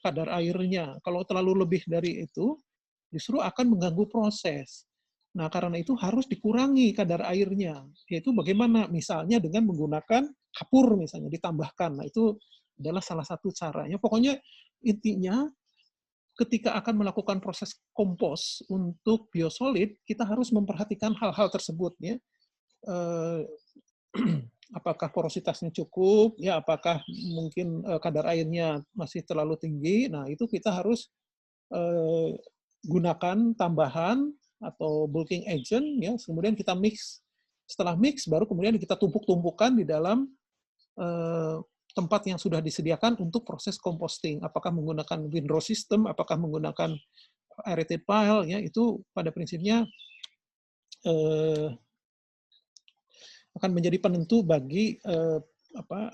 Speaker 1: kadar airnya. Kalau terlalu lebih dari itu, justru akan mengganggu proses. Nah, karena itu harus dikurangi kadar airnya. Yaitu bagaimana? Misalnya dengan menggunakan kapur misalnya, ditambahkan. Nah, itu adalah salah satu caranya. Pokoknya intinya ketika akan melakukan proses kompos untuk biosolid, kita harus memperhatikan hal-hal tersebut ya. Apakah porositasnya cukup, ya apakah mungkin kadar airnya masih terlalu tinggi. Nah, itu kita harus gunakan tambahan atau bulking agent ya, kemudian kita mix. Setelah mix baru kemudian kita tumpuk-tumpukan di dalam tempat yang sudah disediakan untuk proses composting. Apakah menggunakan windrow system, apakah menggunakan aerated pile ya, itu pada prinsipnya akan menjadi penentu bagi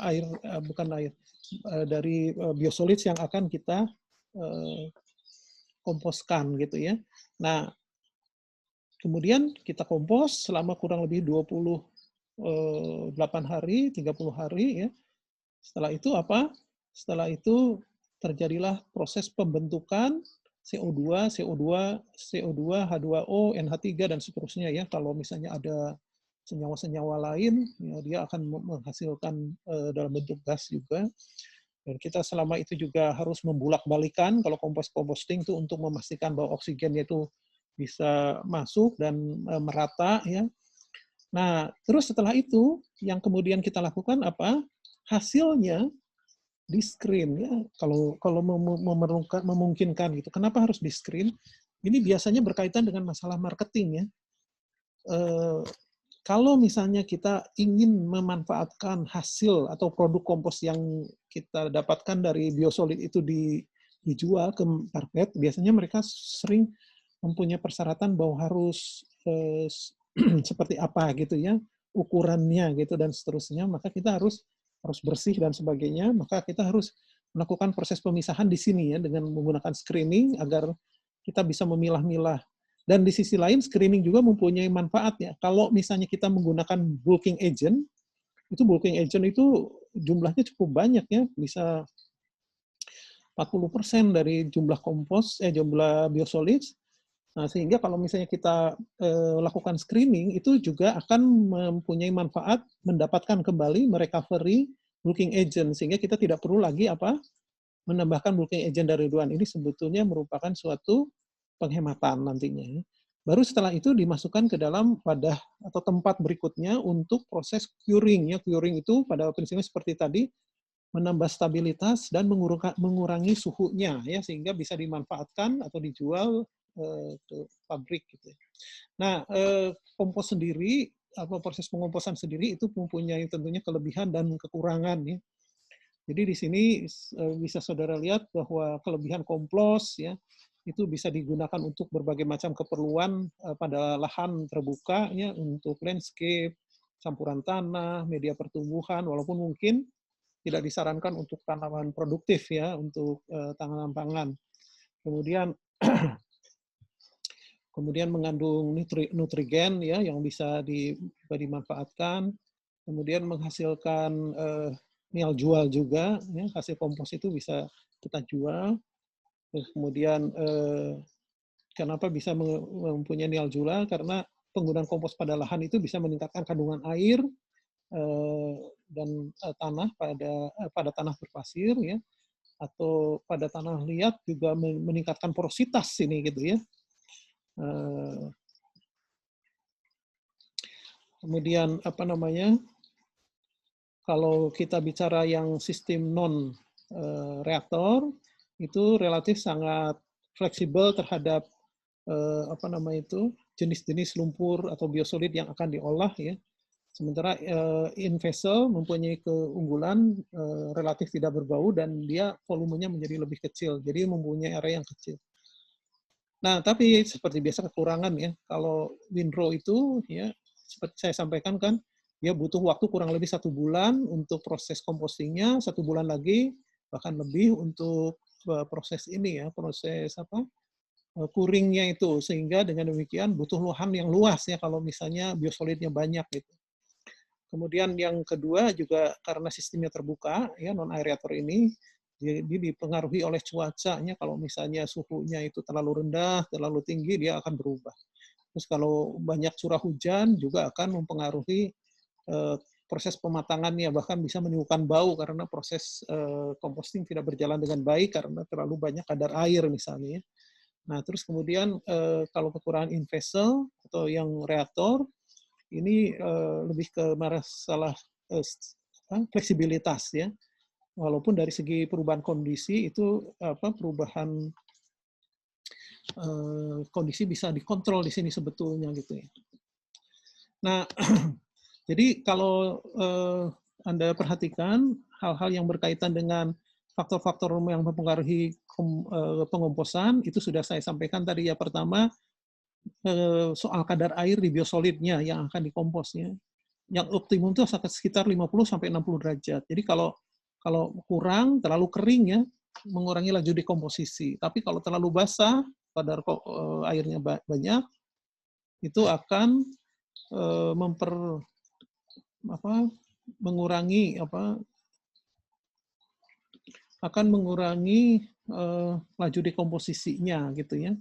Speaker 1: air bukan air dari biosolids yang akan kita komposkan gitu ya. Nah, kemudian kita kompos selama kurang lebih 28 hari, 30 hari ya. Setelah itu apa? Setelah itu terjadilah proses pembentukan CO2, CO2, CO2, H2O, NH3 dan seterusnya ya. Kalau misalnya ada senyawa-senyawa lain, ya, dia akan menghasilkan dalam bentuk gas juga. Dan kita selama itu juga harus membulak-balikan kalau composting itu untuk memastikan bahwa oksigennya itu bisa masuk dan merata ya. Nah, terus setelah itu yang kemudian kita lakukan apa? Hasilnya di screen ya. Kalau memungkinkan gitu. Kenapa harus di screen? Ini biasanya berkaitan dengan masalah marketing ya. Kalau misalnya kita ingin memanfaatkan hasil atau produk kompos yang kita dapatkan dari biosolid itu dijual ke market, biasanya mereka sering mempunyai persyaratan bahwa harus seperti apa gitu ya, ukurannya gitu dan seterusnya, maka kita harus bersih dan sebagainya, maka kita harus melakukan proses pemisahan di sini ya dengan menggunakan screening agar kita bisa memilah-milah. Dan di sisi lain, screening juga mempunyai manfaat ya. Kalau misalnya kita menggunakan bulking agent itu jumlahnya cukup banyak ya, bisa 40% dari jumlah jumlah biosolids. Nah, sehingga kalau misalnya kita lakukan screening, itu juga akan mempunyai manfaat mendapatkan kembali merecovery bulking agent, sehingga kita tidak perlu lagi menambahkan bulking agent dari luar. Ini sebetulnya merupakan suatu penghematan nantinya. Baru setelah itu dimasukkan ke dalam wadah atau tempat berikutnya untuk proses curing. Ya, curing itu pada prinsipnya seperti tadi, menambah stabilitas dan mengurangi suhunya ya sehingga bisa dimanfaatkan atau dijual ke pabrik gitu. Nah, kompos sendiri atau proses pengomposan sendiri itu mempunyai tentunya kelebihan dan kekurangan ya. Jadi di sini bisa saudara lihat bahwa kelebihan kompos ya itu bisa digunakan untuk berbagai macam keperluan pada lahan terbuka ya, untuk landscape, campuran tanah, media pertumbuhan, walaupun mungkin tidak disarankan untuk tanaman produktif ya, untuk tanaman pangan. Kemudian mengandung nutrien ya yang bisa dimanfaatkan, kemudian menghasilkan nilai jual juga ya, hasil kompos itu bisa kita jual. Terus kemudian kenapa bisa mempunyai nilai jual? Karena penggunaan kompos pada lahan itu bisa meningkatkan kandungan air dan tanah pada tanah berpasir ya. atau pada tanah liat juga meningkatkan porositas ini gitu ya. Kemudian apa namanya? Kalau kita bicara yang sistem non reaktor itu relatif sangat fleksibel terhadap apa namanya itu jenis-jenis lumpur atau biosolid yang akan diolah ya. Sementara in vessel mempunyai keunggulan relatif tidak berbau dan dia volumenya menjadi lebih kecil. Jadi mempunyai area yang kecil. Nah, tapi seperti biasa kekurangan ya. Kalau windrow itu ya seperti saya sampaikan kan, dia butuh waktu kurang lebih 1 bulan untuk proses compostingnya, 1 bulan lagi bahkan lebih untuk proses ini ya, proses apa? Curingnya itu, sehingga dengan demikian butuh lahan yang luas ya kalau misalnya biosolidnya banyak gitu. Kemudian yang kedua juga karena sistemnya terbuka ya non aerator ini, jadi dipengaruhi oleh cuacanya. Kalau misalnya suhunya itu terlalu rendah, terlalu tinggi, dia akan berubah. Terus kalau banyak curah hujan juga akan mempengaruhi proses pematangannya, bahkan bisa menimbulkan bau karena proses composting tidak berjalan dengan baik karena terlalu banyak kadar air misalnya. Nah, terus kemudian kalau kekurangan in vessel atau yang reaktor, ini lebih ke masalah fleksibilitas ya. Walaupun dari segi perubahan kondisi itu perubahan kondisi bisa dikontrol di sini sebetulnya gitu ya. Nah, jadi kalau Anda perhatikan hal-hal yang berkaitan dengan faktor-faktor yang mempengaruhi pengomposan itu sudah saya sampaikan tadi ya. Pertama soal kadar air di biosolidnya yang akan dikomposnya. Yang optimum itu sekitar 50 sampai 60 derajat. Jadi kalau kurang, terlalu kering ya, mengurangi laju dekomposisi. Tapi kalau terlalu basah, kadar airnya banyak, itu akan mengurangi laju dekomposisinya gitu ya.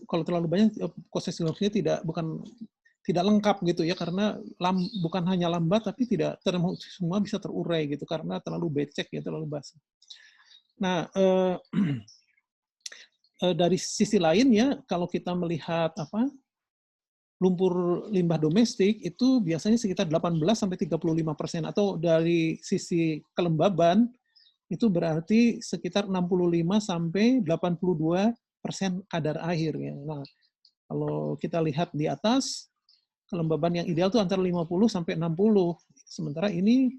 Speaker 1: Kalau terlalu banyak proses dekomposisinya tidak lengkap gitu ya, karena bukan hanya lambat tapi tidak semua bisa terurai gitu karena terlalu becek ya, terlalu basah. Nah, dari sisi lain ya, kalau kita melihat lumpur limbah domestik itu biasanya sekitar 18 sampai 35%, atau dari sisi kelembaban itu berarti sekitar 65 sampai 82% kadar air ya. Nah, kalau kita lihat di atas, kelembaban yang ideal itu antara 50 sampai 60. Sementara ini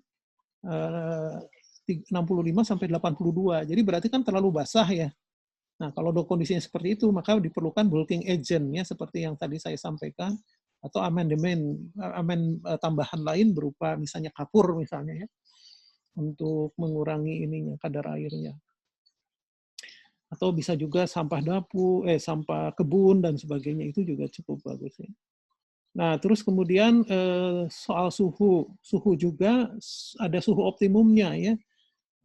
Speaker 1: 65 sampai 82. Jadi berarti kan terlalu basah ya. Nah, kalau kondisinya seperti itu, maka diperlukan bulking agent ya, seperti yang tadi saya sampaikan, atau tambahan lain berupa misalnya kapur misalnya ya, untuk mengurangi ininya kadar airnya. Atau bisa juga sampah sampah kebun dan sebagainya, itu juga cukup bagus ya. Nah, terus kemudian soal suhu juga ada suhu optimumnya ya.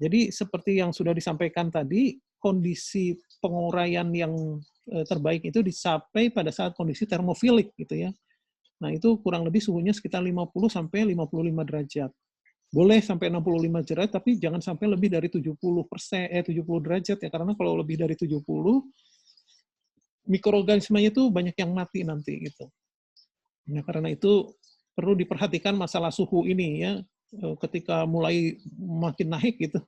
Speaker 1: Jadi seperti yang sudah disampaikan tadi, kondisi penguraian yang terbaik itu dicapai pada saat kondisi termofilik gitu ya. Nah, itu kurang lebih suhunya sekitar 50 sampai 55 derajat. Boleh sampai 65 derajat, tapi jangan sampai lebih dari 70 derajat ya, karena kalau lebih dari 70, mikroorganismenya itu banyak yang mati nanti gitu. Nah, karena itu perlu diperhatikan masalah suhu ini ya, ketika mulai makin naik gitu.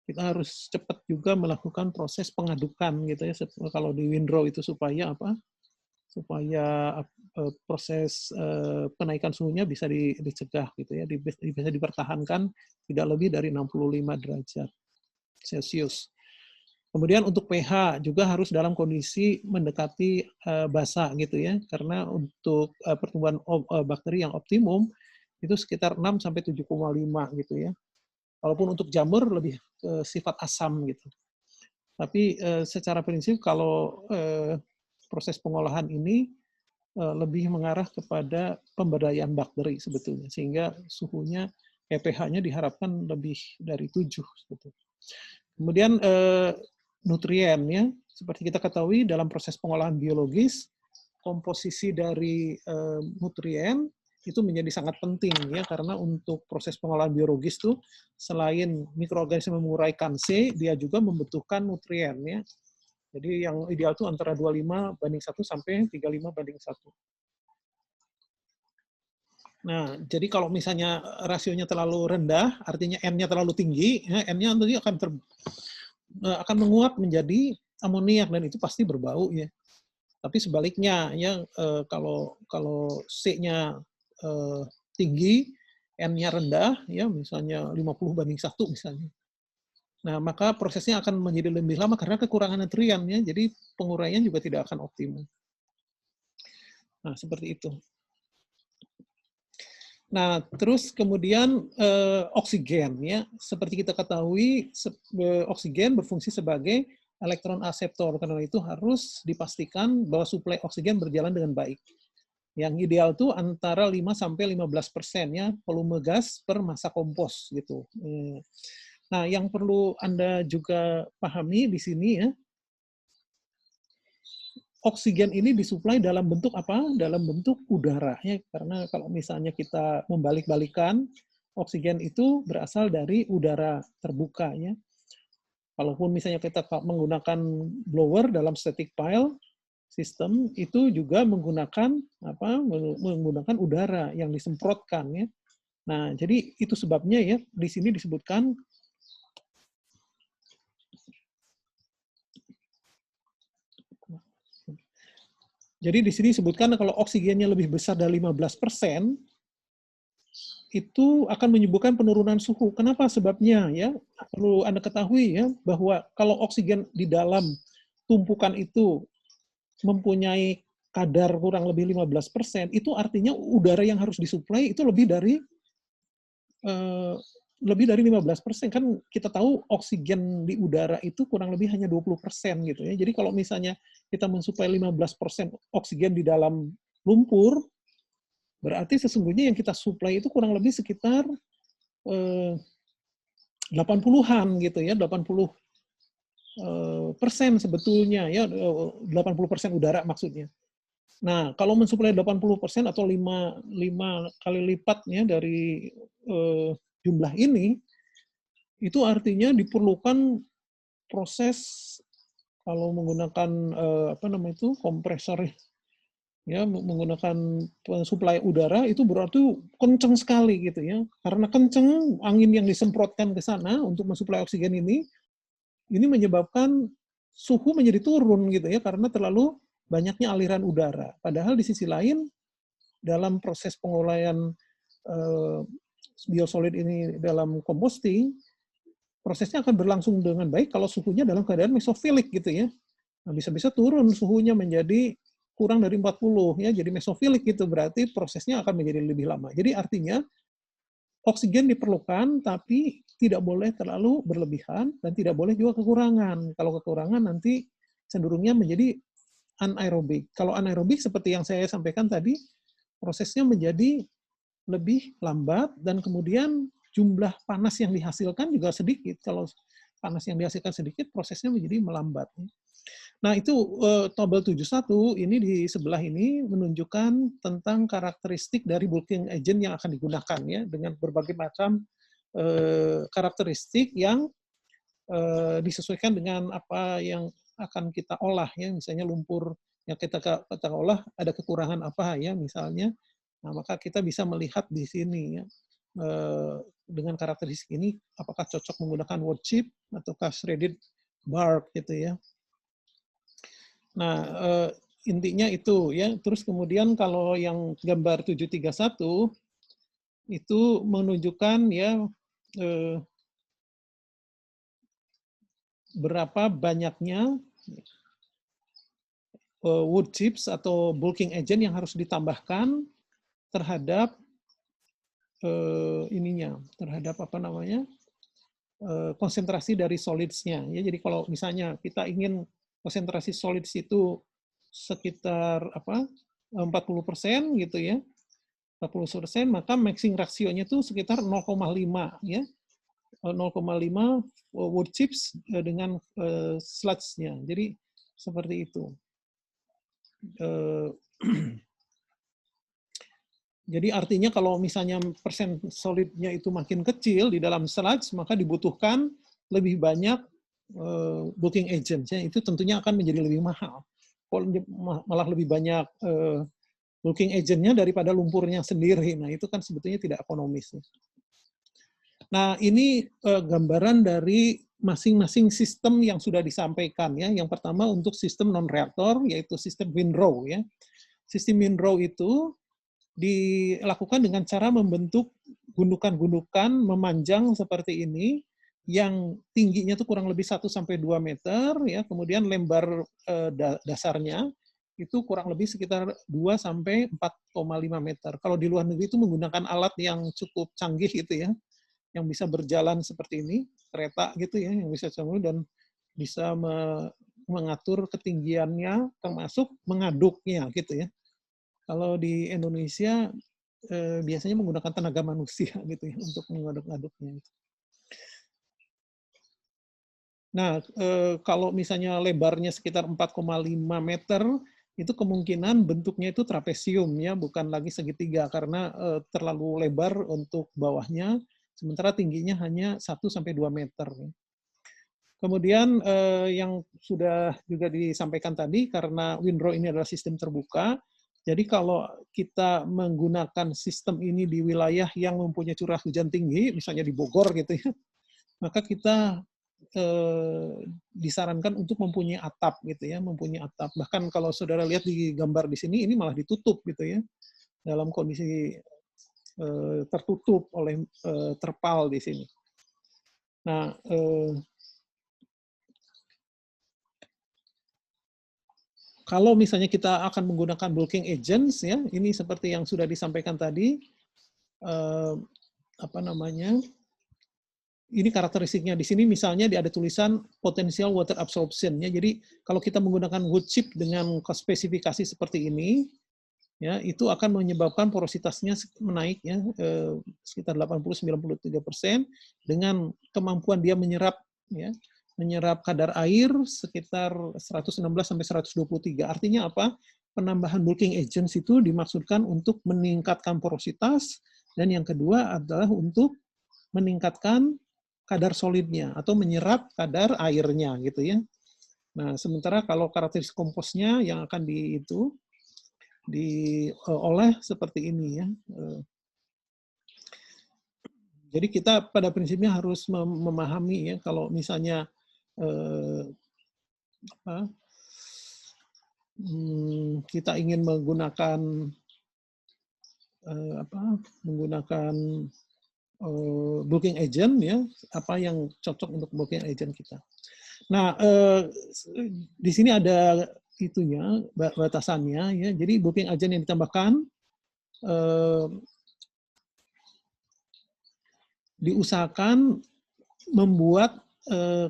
Speaker 1: Kita harus cepat juga melakukan proses pengadukan gitu ya, kalau di windrow itu supaya supaya proses penaikan suhunya bisa dicegah gitu ya, bisa dipertahankan tidak lebih dari 65 derajat Celcius. Kemudian untuk pH juga harus dalam kondisi mendekati basah gitu ya, karena untuk pertumbuhan bakteri yang optimum itu sekitar 6 sampai 7,5 gitu ya. Walaupun untuk jamur lebih sifat asam gitu. Tapi secara prinsip kalau proses pengolahan ini lebih mengarah kepada pemberdayaan bakteri sebetulnya, sehingga suhunya pH-nya diharapkan lebih dari 7 gitu. Kemudian nutrien ya, seperti kita ketahui dalam proses pengolahan biologis, komposisi dari nutrien itu menjadi sangat penting ya, karena untuk proses pengolahan biologis tuh selain mikroorganisme menguraikan C, dia juga membutuhkan nutrien ya. Jadi yang ideal tuh antara 25:1 sampai 35:1. Nah, jadi kalau misalnya rasionya terlalu rendah, artinya N-nya terlalu tinggi, ya, N-nya nanti akan menguap menjadi amoniak dan itu pasti berbau ya. Tapi sebaliknya ya, kalau C-nya tinggi, N-nya rendah ya, misalnya 50:1 misalnya. Nah, maka prosesnya akan menjadi lebih lama karena kekurangan nutrien ya. Jadi penguraian juga tidak akan optimal. Nah, seperti itu. Nah, terus kemudian oksigen ya. Seperti kita ketahui, oksigen berfungsi sebagai elektron aseptor. Karena itu harus dipastikan bahwa suplai oksigen berjalan dengan baik. Yang ideal tuh antara 5-15% ya volume gas per massa kompos gitu. Nah, yang perlu Anda juga pahami di sini ya, oksigen ini disuplai dalam bentuk apa? Dalam bentuk udara ya. Karena kalau misalnya kita membalik-balikan, oksigen itu berasal dari udara terbuka ya. Kalaupun misalnya kita menggunakan blower dalam static pile system, itu juga menggunakan apa? Menggunakan udara yang disemprotkan ya. Nah, jadi itu sebabnya ya di sini disebutkan jadi di sini disebutkan kalau oksigennya lebih besar dari 15%, itu akan menyebabkan penurunan suhu. Kenapa sebabnya ya? Perlu Anda ketahui ya bahwa kalau oksigen di dalam tumpukan itu mempunyai kadar kurang lebih 15%, itu artinya udara yang harus disuplai itu eh, lebih dari 15%. Kan kita tahu oksigen di udara itu kurang lebih hanya 20% gitu ya. Jadi kalau misalnya kita mensuplai 15% oksigen di dalam lumpur, berarti sesungguhnya yang kita suplai itu kurang lebih sekitar 80-an gitu ya, 80 persen sebetulnya ya, 80% udara maksudnya. Nah, kalau mensuplai 80% atau 5 kali lipatnya dari jumlah ini, itu artinya diperlukan proses kalau menggunakan apa namanya itu kompresor ya, menggunakan suplai udara itu berarti kenceng sekali gitu ya. Karena kenceng angin yang disemprotkan ke sana untuk mensuplai oksigen ini menyebabkan suhu menjadi turun gitu ya karena terlalu banyaknya aliran udara. Padahal di sisi lain dalam proses pengolahan biosolid ini dalam composting, prosesnya akan berlangsung dengan baik kalau suhunya dalam keadaan mesofilik gitu ya. Nah, bisa-bisa turun suhunya menjadi kurang dari 40 ya, jadi mesofilik gitu, berarti prosesnya akan menjadi lebih lama. Jadi artinya oksigen diperlukan tapi tidak boleh terlalu berlebihan dan tidak boleh juga kekurangan. Kalau kekurangan nanti cenderungnya menjadi anaerobik. Kalau anaerobik seperti yang saya sampaikan tadi, prosesnya menjadi lebih lambat dan kemudian jumlah panas yang dihasilkan juga sedikit. Kalau panas yang dihasilkan sedikit, prosesnya menjadi melambat. Nah, itu tabel 71 ini di sebelah ini menunjukkan tentang karakteristik dari bulking agent yang akan digunakan ya dengan berbagai macam karakteristik yang disesuaikan dengan apa yang akan kita olah ya, misalnya lumpur yang kita olah ada kekurangan apa ya misalnya. Nah, maka kita bisa melihat di sini ya dengan karakteristik ini apakah cocok menggunakan wood chip ataukah shredded bark gitu ya. Nah, intinya itu ya. Terus kemudian kalau yang gambar 731 itu menunjukkan ya berapa banyaknya wood chips atau bulking agent yang harus ditambahkan terhadap ininya, terhadap apa namanya konsentrasi dari solids-nya. Ya, jadi kalau misalnya kita ingin konsentrasi solids itu sekitar apa 40% gitu ya, 40%, maka mixing rasionya itu sekitar 0,5 ya. 0,5 wood chips dengan sludge-nya. Jadi seperti itu. Jadi artinya kalau misalnya persen solidnya itu makin kecil di dalam sludge, maka dibutuhkan lebih banyak bulking agent. Ya. Itu tentunya akan menjadi lebih mahal. Malah lebih banyak bulking agentnya daripada lumpurnya sendiri. Nah itu kan sebetulnya tidak ekonomis. Ya. Nah ini gambaran dari masing-masing sistem yang sudah disampaikan. Ya. Yang pertama untuk sistem non-reaktor, yaitu sistem windrow. Ya. Sistem windrow itu dilakukan dengan cara membentuk gundukan-gundukan memanjang seperti ini yang tingginya itu kurang lebih 1 sampai 2 meter ya, kemudian lembar dasarnya itu kurang lebih sekitar 2 sampai 4,5 meter. Kalau di luar negeri itu menggunakan alat yang cukup canggih gitu ya, yang bisa berjalan seperti ini, kereta gitu ya, yang bisa canggih dan bisa mengatur ketinggiannya termasuk mengaduknya gitu ya. Kalau di Indonesia biasanya menggunakan tenaga manusia gitu ya untuk mengaduk-aduknya. Nah, kalau misalnya lebarnya sekitar 4,5 meter, itu kemungkinan bentuknya itu trapesium ya, bukan lagi segitiga karena terlalu lebar untuk bawahnya, sementara tingginya hanya 1 sampai 2 meter. Kemudian yang sudah juga disampaikan tadi, karena windrow ini adalah sistem terbuka, jadi kalau kita menggunakan sistem ini di wilayah yang mempunyai curah hujan tinggi, misalnya di Bogor gitu ya, maka kita disarankan untuk mempunyai atap gitu ya, mempunyai atap. Bahkan kalau saudara lihat di gambar di sini, ini malah ditutup gitu ya, dalam kondisi tertutup oleh terpal di sini. Nah, kalau misalnya kita akan menggunakan bulking agents ya, ini seperti yang sudah disampaikan tadi, apa namanya? Ini karakteristiknya di sini misalnya ada tulisan potential water absorption ya. Jadi kalau kita menggunakan wood chip dengan spesifikasi seperti ini, ya itu akan menyebabkan porositasnya menaik ya sekitar 80-93% dengan kemampuan dia menyerap ya menyerap kadar air sekitar 116 sampai 123. Artinya apa? Penambahan bulking agents itu dimaksudkan untuk meningkatkan porositas dan yang kedua adalah untuk meningkatkan kadar solidnya atau menyerap kadar airnya gitu ya. Nah, sementara kalau karakteristik komposnya yang akan diolah seperti ini ya. Jadi kita pada prinsipnya harus memahami ya kalau misalnya kita ingin menggunakan menggunakan bulking agent ya, apa yang cocok untuk bulking agent kita. Nah, di sini ada itunya batasannya ya. Jadi bulking agent yang ditambahkan diusahakan membuat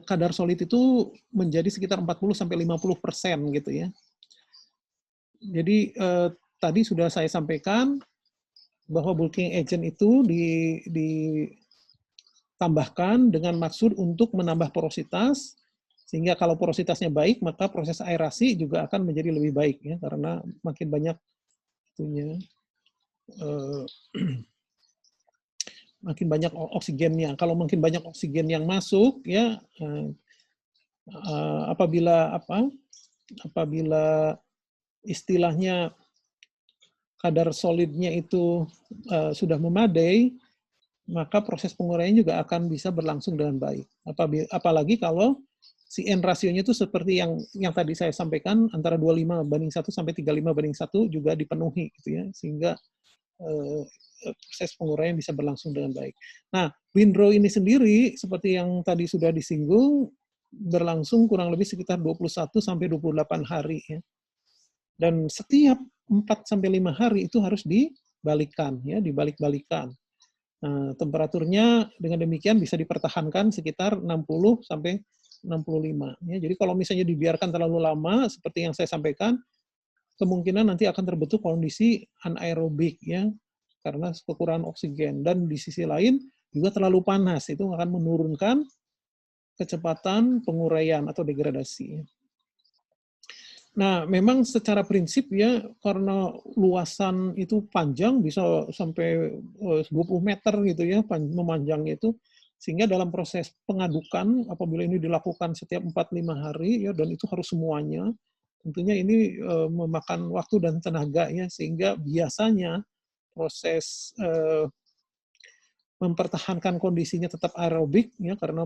Speaker 1: kadar solid itu menjadi sekitar 40-50% gitu ya. Jadi tadi sudah saya sampaikan bahwa bulking agent itu ditambahkan dengan maksud untuk menambah porositas, sehingga kalau porositasnya baik, maka proses aerasi juga akan menjadi lebih baik ya, karena makin banyak itunya makin banyak oksigennya. Kalau makin banyak oksigen yang masuk ya apabila istilahnya kadar solidnya itu sudah memadai, maka proses penguraian juga akan bisa berlangsung dengan baik. Apalagi kalau si N rasionya itu seperti yang tadi saya sampaikan, antara 25:1 sampai 35:1 juga dipenuhi gitu ya, sehingga proses penguraian bisa berlangsung dengan baik. Nah, windrow ini sendiri seperti yang tadi sudah disinggung berlangsung kurang lebih sekitar 21 sampai 28 hari ya. Dan setiap 4 sampai 5 hari itu harus dibalikan ya, dibalik-balikan. Nah, temperaturnya dengan demikian bisa dipertahankan sekitar 60 sampai 65 ya. Jadi kalau misalnya dibiarkan terlalu lama seperti yang saya sampaikan, kemungkinan nanti akan terbentuk kondisi anaerobik ya, karena kekurangan oksigen. Dan di sisi lain juga terlalu panas, itu akan menurunkan kecepatan penguraian atau degradasi. Nah, memang secara prinsip ya, karena luasan itu panjang, bisa sampai 20 meter gitu ya, memanjangnya itu, sehingga dalam proses pengadukan, apabila ini dilakukan setiap 4-5 hari, ya, dan itu harus semuanya, tentunya ini memakan waktu dan tenaga, ya, sehingga biasanya proses mempertahankan kondisinya tetap aerobik, ya, karena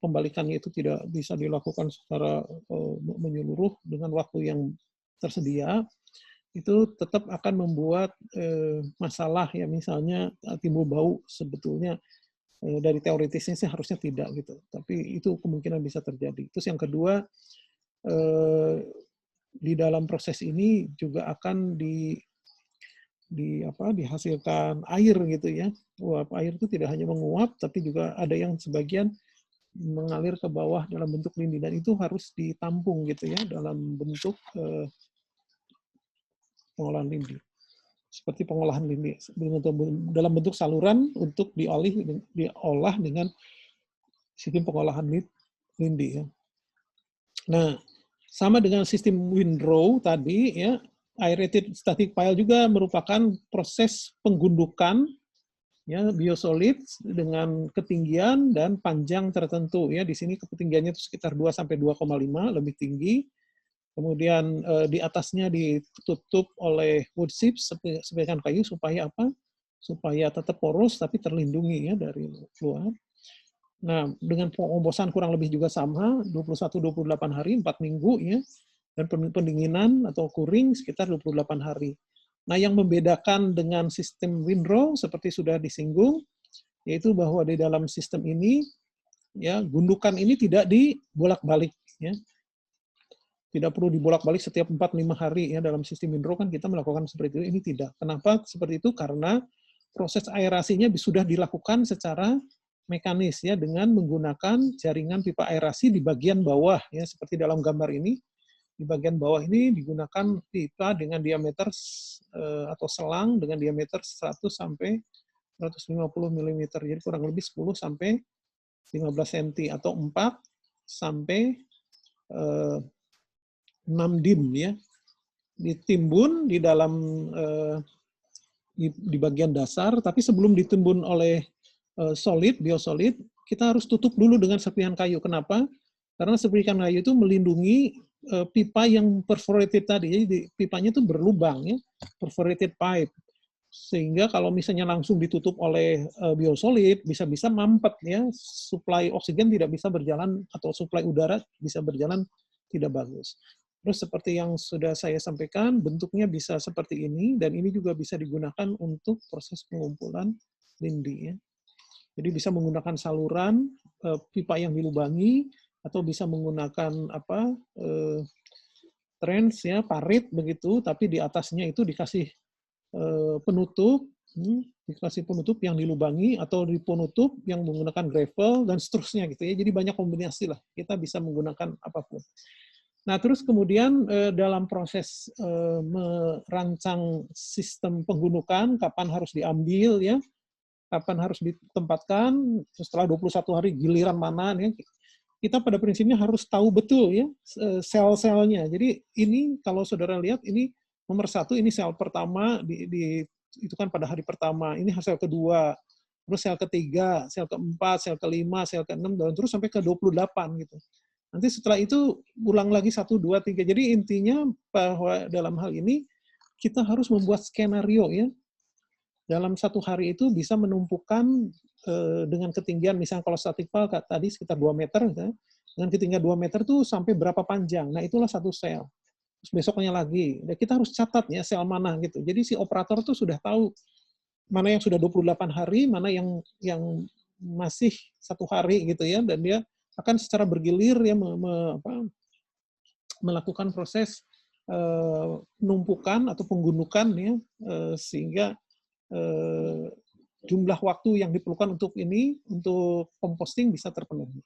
Speaker 1: pembalikannya itu tidak bisa dilakukan secara menyeluruh dengan waktu yang tersedia, itu tetap akan membuat masalah, ya, misalnya timbul bau. Sebetulnya dari teoritisnya sih harusnya tidak gitu, tapi itu kemungkinan bisa terjadi. Terus yang kedua, di dalam proses ini juga akan dihasilkan air gitu ya. Uap air itu tidak hanya menguap, tapi juga ada yang sebagian mengalir ke bawah dalam bentuk lindi, dan itu harus ditampung gitu ya dalam bentuk pengolahan lindi. Seperti pengolahan lindi dalam bentuk saluran untuk diolah dengan sistem pengolahan lindi ya. Nah, sama dengan sistem windrow tadi ya, aerated static pile juga merupakan proses penggundukan ya biosolid dengan ketinggian dan panjang tertentu ya. Di sini ketinggiannya itu sekitar 2 sampai 2,5, lebih tinggi. Kemudian di atasnya ditutup oleh wood chips, sebagian kayu, supaya apa? Supaya tetap poros tapi terlindungi ya dari luar. Nah, dengan pengombosan kurang lebih juga sama, 21-28 hari, 4 minggu ya, dan pendinginan atau curing sekitar 28 hari. Nah, yang membedakan dengan sistem windrow seperti sudah disinggung, yaitu bahwa di dalam sistem ini, ya, gundukan ini tidak dibolak-balik, ya. Tidak perlu dibolak-balik setiap 4-5 hari ya. Dalam sistem windrow kan kita melakukan seperti itu, ini tidak. Kenapa seperti itu? Karena proses aerasinya sudah dilakukan secara mekanis ya, dengan menggunakan jaringan pipa aerasi di bagian bawah ya, seperti dalam gambar ini. Di bagian bawah ini digunakan pipa dengan diameter atau selang dengan diameter 100 sampai 150 mm. Jadi kurang lebih 10 sampai 15 cm atau 4 sampai 6 dim ya. Ditimbun di dalam di bagian dasar, tapi sebelum ditimbun oleh biosolid, kita harus tutup dulu dengan serpihan kayu. Kenapa? Karena serpihan kayu itu melindungi pipa yang perforated tadi. Jadi pipanya itu berlubang ya, perforated pipe. Sehingga kalau misalnya langsung ditutup oleh biosolid, bisa-bisa mampet ya, suplai oksigen tidak bisa berjalan atau suplai udara bisa berjalan tidak bagus. Terus seperti yang sudah saya sampaikan, bentuknya bisa seperti ini, dan ini juga bisa digunakan untuk proses pengumpulan lindi. Ya. Jadi bisa menggunakan saluran, pipa yang dilubangi, atau bisa menggunakan trench ya, parit begitu, tapi di atasnya itu dikasih penutup, dikasih penutup yang dilubangi, atau di penutup yang menggunakan gravel, dan seterusnya gitu ya. Jadi banyak kombinasi lah, kita bisa menggunakan apapun. Nah, terus kemudian dalam proses merancang sistem penggundukan, kapan harus diambil ya, kapan harus ditempatkan, setelah 21 hari giliran mana ya, kita pada prinsipnya harus tahu betul ya sel-selnya. Jadi ini kalau saudara lihat, ini nomor 1, ini sel pertama, itu kan pada hari pertama, ini sel kedua, terus sel ketiga, sel keempat, sel kelima, sel keenam, dan terus sampai ke 28 gitu. Nanti setelah itu ulang lagi 1, 2, 3. Jadi intinya bahwa dalam hal ini kita harus membuat skenario ya. Dalam 1 hari itu bisa menumpukan dengan ketinggian, misalnya kalau static pile tadi sekitar 2 meter, ya, dengan ketinggian 2 meter itu sampai berapa panjang. Nah, itulah 1 sel. Terus besoknya lagi. Dan kita harus catat ya sel mana gitu. Jadi si operator tuh sudah tahu mana yang sudah 28 hari, mana yang masih 1 hari gitu ya, dan dia akan secara bergilir ya melakukan proses penumpukan atau penggundukan ya, sehingga jumlah waktu yang diperlukan untuk composting bisa terpenuhi.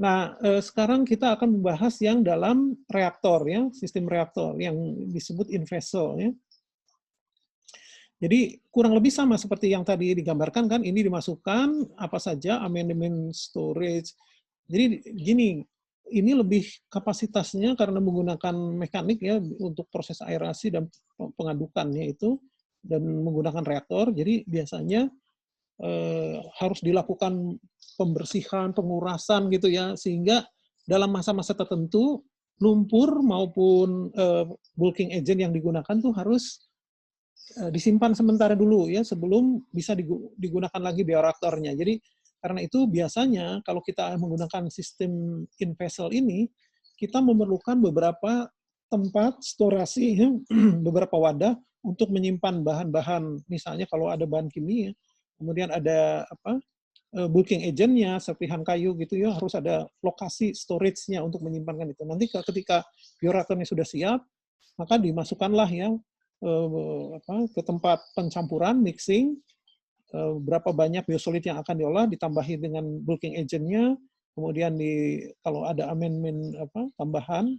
Speaker 1: Nah, sekarang kita akan membahas yang dalam reaktor ya, sistem reaktor yang disebut in vessel ya. Jadi kurang lebih sama seperti yang tadi digambarkan kan, ini dimasukkan apa saja, amendment storage. Jadi gini, ini lebih kapasitasnya karena menggunakan mekanik ya untuk proses aerasi dan pengadukannya itu dan menggunakan reaktor. Jadi biasanya harus dilakukan pembersihan, pengurasan gitu ya, sehingga dalam masa-masa tertentu lumpur maupun bulking agent yang digunakan tuh harus disimpan sementara dulu ya sebelum bisa digunakan lagi bioreaktornya. Jadi karena itu biasanya kalau kita menggunakan sistem in vessel ini, kita memerlukan beberapa tempat storasi, ya, beberapa wadah untuk menyimpan bahan-bahan, misalnya kalau ada bahan kimia, kemudian ada apa bulking agent-nya, serpihan kayu gitu ya, harus ada lokasi storage-nya untuk menyimpankan itu. Nanti ketika bioreaktornya sudah siap, maka dimasukkanlah ya ke tempat pencampuran, mixing, berapa banyak biosolid yang akan diolah, ditambahi dengan bulking agent-nya, kemudian kalau ada amendment tambahan,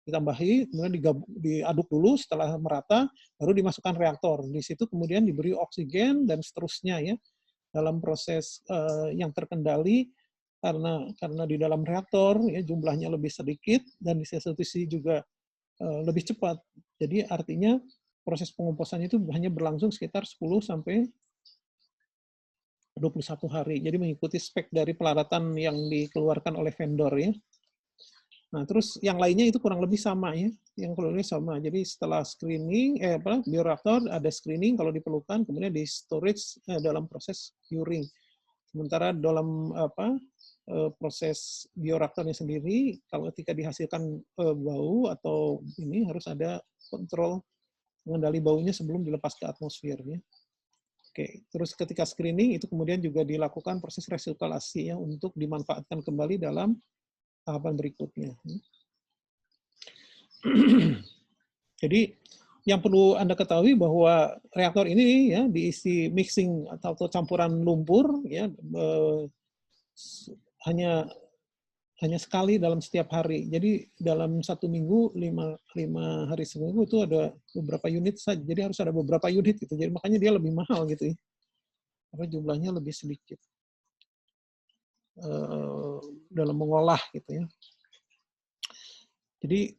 Speaker 1: ditambahi, kemudian diaduk dulu setelah merata, baru dimasukkan reaktor. Di situ kemudian diberi oksigen dan seterusnya ya dalam proses yang terkendali karena di dalam reaktor ya jumlahnya lebih sedikit dan di satu sisi juga lebih cepat. Jadi artinya proses pengomposan itu hanya berlangsung sekitar 10 sampai 21 hari. Jadi mengikuti spek dari peralatan yang dikeluarkan oleh vendor ya. Nah, terus yang lainnya itu kurang lebih sama ya. Yang kurang lebih sama. Jadi setelah screening, bioreaktor ada screening kalau diperlukan, kemudian di storage dalam proses curing. Sementara dalam proses bioreaktornya sendiri, kalau ketika dihasilkan bau atau ini harus ada kontrol mengendali baunya sebelum dilepas ke atmosfer ya. Oke, terus ketika screening itu kemudian juga dilakukan proses resirkulasi ya untuk dimanfaatkan kembali dalam tahapan berikutnya. Jadi yang perlu Anda ketahui bahwa reaktor ini ya diisi mixing atau campuran lumpur ya hanya sekali dalam setiap hari. Jadi dalam 1 minggu 5 hari seminggu itu ada beberapa unit saja. Jadi harus ada beberapa unit gitu. Jadi makanya dia lebih mahal gitu ya. Karena jumlahnya lebih sedikit dalam mengolah gitu ya. Jadi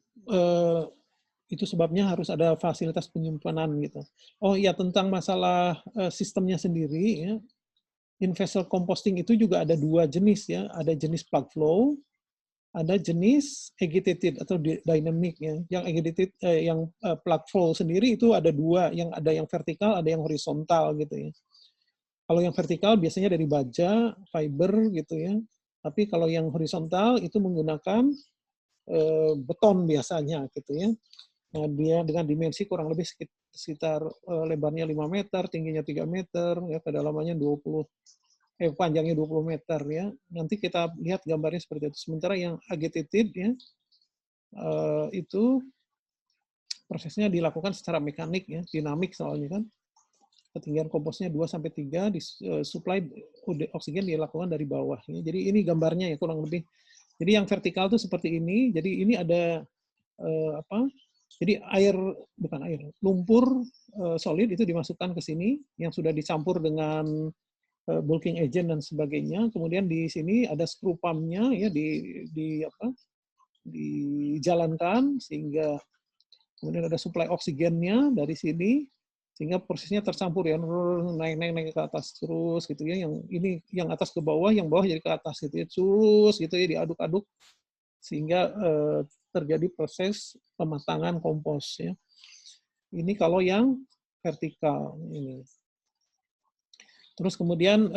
Speaker 1: itu sebabnya harus ada fasilitas penyimpanan gitu. Oh iya, tentang masalah sistemnya sendiri ya. In-vessel composting itu juga ada 2 jenis ya. Ada jenis plug flow, ada jenis agitated atau dynamic ya. Yang agitated plug flow sendiri itu ada 2, yang ada yang vertikal, ada yang horizontal gitu ya. Kalau yang vertikal biasanya dari baja, fiber gitu ya. Tapi kalau yang horizontal itu menggunakan beton biasanya gitu ya. Nah, dia dengan dimensi kurang lebih sekitar lebarnya 5 meter, tingginya 3 meter, ya, kedalamannya panjangnya 20 meter ya. Nanti kita lihat gambarnya seperti itu. Sementara yang agitated ya itu prosesnya dilakukan secara mekanik ya, dinamik soalnya kan. Ketinggian komposnya 2 sampai 3 supply oksigen dilakukan dari bawah ya. Jadi ini gambarnya ya kurang lebih. Jadi yang vertikal tuh seperti ini. Jadi ini ada jadi lumpur solid itu dimasukkan ke sini yang sudah dicampur dengan bulking agent dan sebagainya. Kemudian di sini ada screw pump-nya ya dijalankan sehingga kemudian ada suplai oksigennya dari sini sehingga prosesnya tercampur ya naik ke atas terus gitu ya. Yang ini yang atas ke bawah, yang bawah jadi ke atas gitu ya. Terus gitu ya diaduk-aduk sehingga terjadi proses pematangan kompos ya. Ini kalau yang vertikal ini. Terus kemudian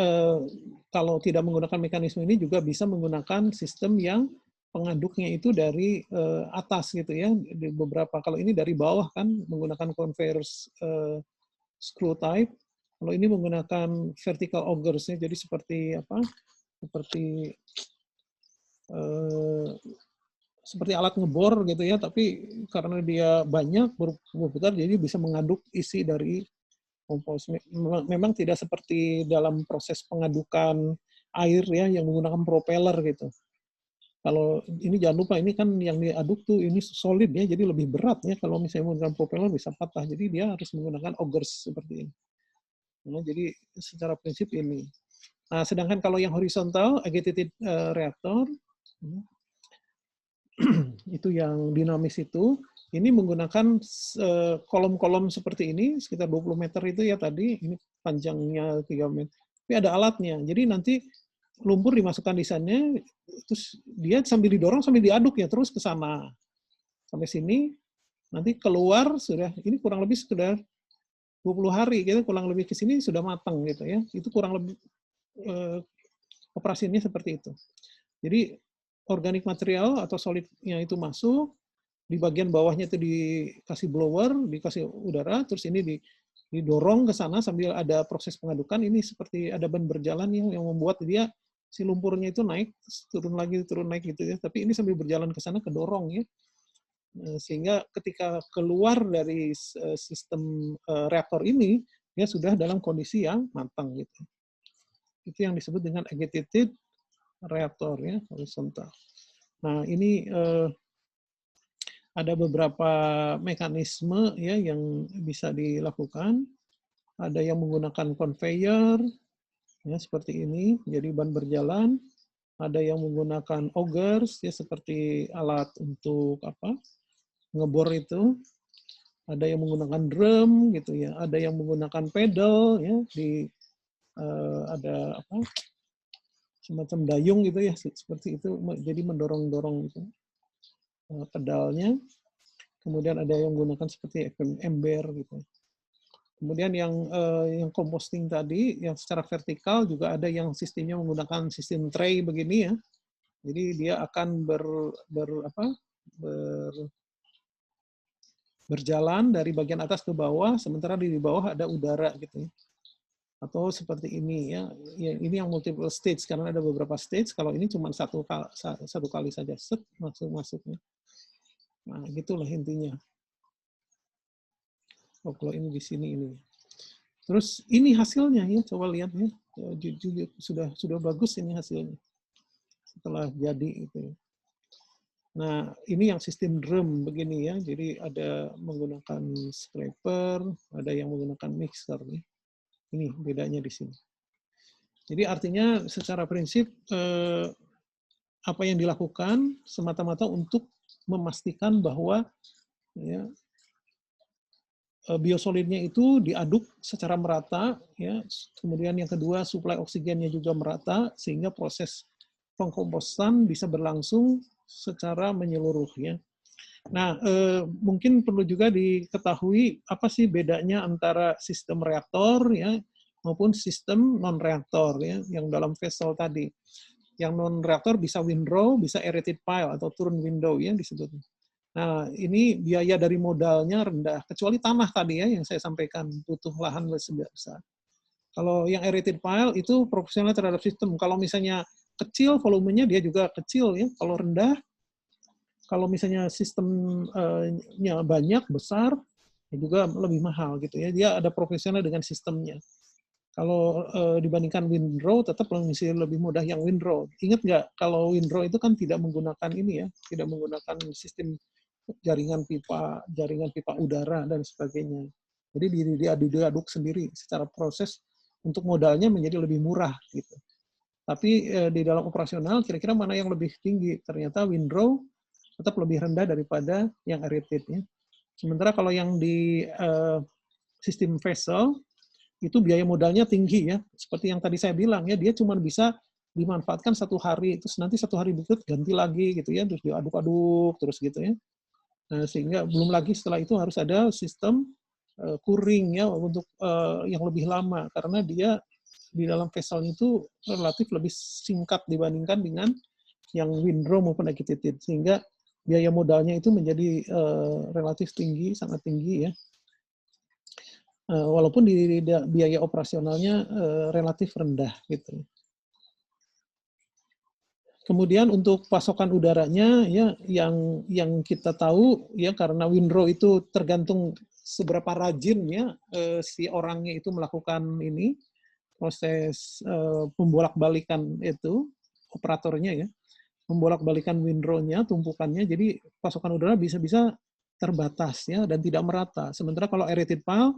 Speaker 1: kalau tidak menggunakan mekanisme ini juga bisa menggunakan sistem yang pengaduknya itu dari atas gitu ya. Di beberapa kalau ini dari bawah kan menggunakan converse screw type. Kalau ini menggunakan vertical augers ya. Jadi seperti seperti alat ngebor gitu ya, tapi karena dia banyak berputar jadi bisa mengaduk isi dari kompos. Memang tidak seperti dalam proses pengadukan air ya yang menggunakan propeller gitu. Kalau ini jangan lupa ini kan yang diaduk tuh ini solid ya, jadi lebih berat ya kalau misalnya menggunakan propeller bisa patah. Jadi dia harus menggunakan augers seperti ini. Nah, jadi secara prinsip ini. Nah, sedangkan kalau yang horizontal agitated reactor Itu yang dinamis itu. Ini menggunakan kolom-kolom seperti ini, sekitar 20 meter itu ya tadi, ini panjangnya 3 meter. Tapi ada alatnya. Jadi nanti lumpur dimasukkan di sana, terus dia sambil didorong sambil diaduk ya terus ke sana. Sampai sini, nanti keluar sudah, ini kurang lebih sudah 20 hari, gitu, kurang lebih ke sini sudah matang gitu ya. Itu kurang lebih operasinya seperti itu. Jadi organik material atau solidnya itu masuk, di bagian bawahnya itu dikasih blower, dikasih udara, terus ini didorong ke sana sambil ada proses pengadukan. Ini seperti ada ban berjalan yang membuat dia si lumpurnya itu naik, turun naik gitu ya. Tapi ini sambil berjalan ke sana kedorong ya. Sehingga ketika keluar dari sistem reaktor ini, dia sudah dalam kondisi yang matang gitu. Itu yang disebut dengan agitated reaktor ya, horizontal. Nah, ini ada beberapa mekanisme ya yang bisa dilakukan. Ada yang menggunakan conveyor ya seperti ini, jadi ban berjalan. Ada yang menggunakan augers ya seperti alat untuk apa? Ngebor itu. Ada yang menggunakan drum gitu ya. Ada yang menggunakan pedal ya ada apa? Semacam dayung gitu ya seperti itu. Jadi mendorong-dorong gitu pedalnya. Kemudian ada yang menggunakan seperti ember gitu. Kemudian yang composting tadi, yang secara vertikal juga ada yang sistemnya menggunakan sistem tray begini ya. Jadi dia akan berjalan dari bagian atas ke bawah, sementara di bawah ada udara gitu ya. Atau seperti ini ya. Ini yang multiple stage karena ada beberapa stage. Kalau ini cuma satu kali saja set masuknya. Nah, gitulah intinya. Oh, kalau ini di sini ini. Terus ini hasilnya ya, coba lihat ya. Sudah bagus ini hasilnya. Setelah jadi itu. Nah, ini yang sistem drum begini ya. Jadi ada menggunakan scraper, ada yang menggunakan mixer nih. Ini bedanya di sini. Jadi artinya secara prinsip apa yang dilakukan semata-mata untuk memastikan bahwa ya, biosolidnya itu diaduk secara merata, ya. Kemudian yang kedua suplai oksigennya juga merata sehingga proses pengkomposan bisa berlangsung secara menyeluruh, ya. Nah, mungkin perlu juga diketahui apa sih bedanya antara sistem reaktor ya maupun sistem non reaktor ya yang dalam vessel tadi. Yang non reaktor bisa windrow, bisa aerated pile atau turun window ya disebutnya. Nah, ini biaya dari modalnya rendah, kecuali tanah tadi ya yang saya sampaikan, butuh lahan besar. Kalau yang aerated pile itu proporsional terhadap sistem. Kalau misalnya kecil, volumenya dia juga kecil ya. Kalau rendah, kalau misalnya sistemnya banyak, besar, ya juga lebih mahal gitu ya. Dia ada proporsional dengan sistemnya. Kalau dibandingkan windrow, tetap masih lebih mudah yang windrow. Ingat nggak, kalau windrow itu kan tidak menggunakan ini ya, tidak menggunakan sistem jaringan pipa udara dan sebagainya. Jadi dia diaduk sendiri secara proses untuk modalnya menjadi lebih murah gitu. Tapi di dalam operasional kira-kira mana yang lebih tinggi? Ternyata windrow tetap lebih rendah daripada yang aerated ya. Sementara kalau yang di sistem vessel itu biaya modalnya tinggi ya. Seperti yang tadi saya bilang ya, dia cuma bisa dimanfaatkan 1 hari, terus nanti 1 hari berikut ganti lagi gitu ya, terus diaduk-aduk terus gitu ya. Nah, sehingga belum lagi setelah itu harus ada sistem curing ya untuk yang lebih lama karena dia di dalam vessel itu relatif lebih singkat dibandingkan dengan yang windrow maupun agitated, sehingga biaya modalnya itu menjadi relatif tinggi, sangat tinggi ya. Walaupun di biaya operasionalnya relatif rendah gitu. Kemudian untuk pasokan udaranya ya yang kita tahu ya karena windrow itu tergantung seberapa rajin ya si orangnya itu melakukan ini proses pembolak-balikan itu operatornya ya membolak-balikan windrow-nya tumpukannya, jadi pasokan udara bisa-bisa terbatas ya dan tidak merata. Sementara kalau aerated pile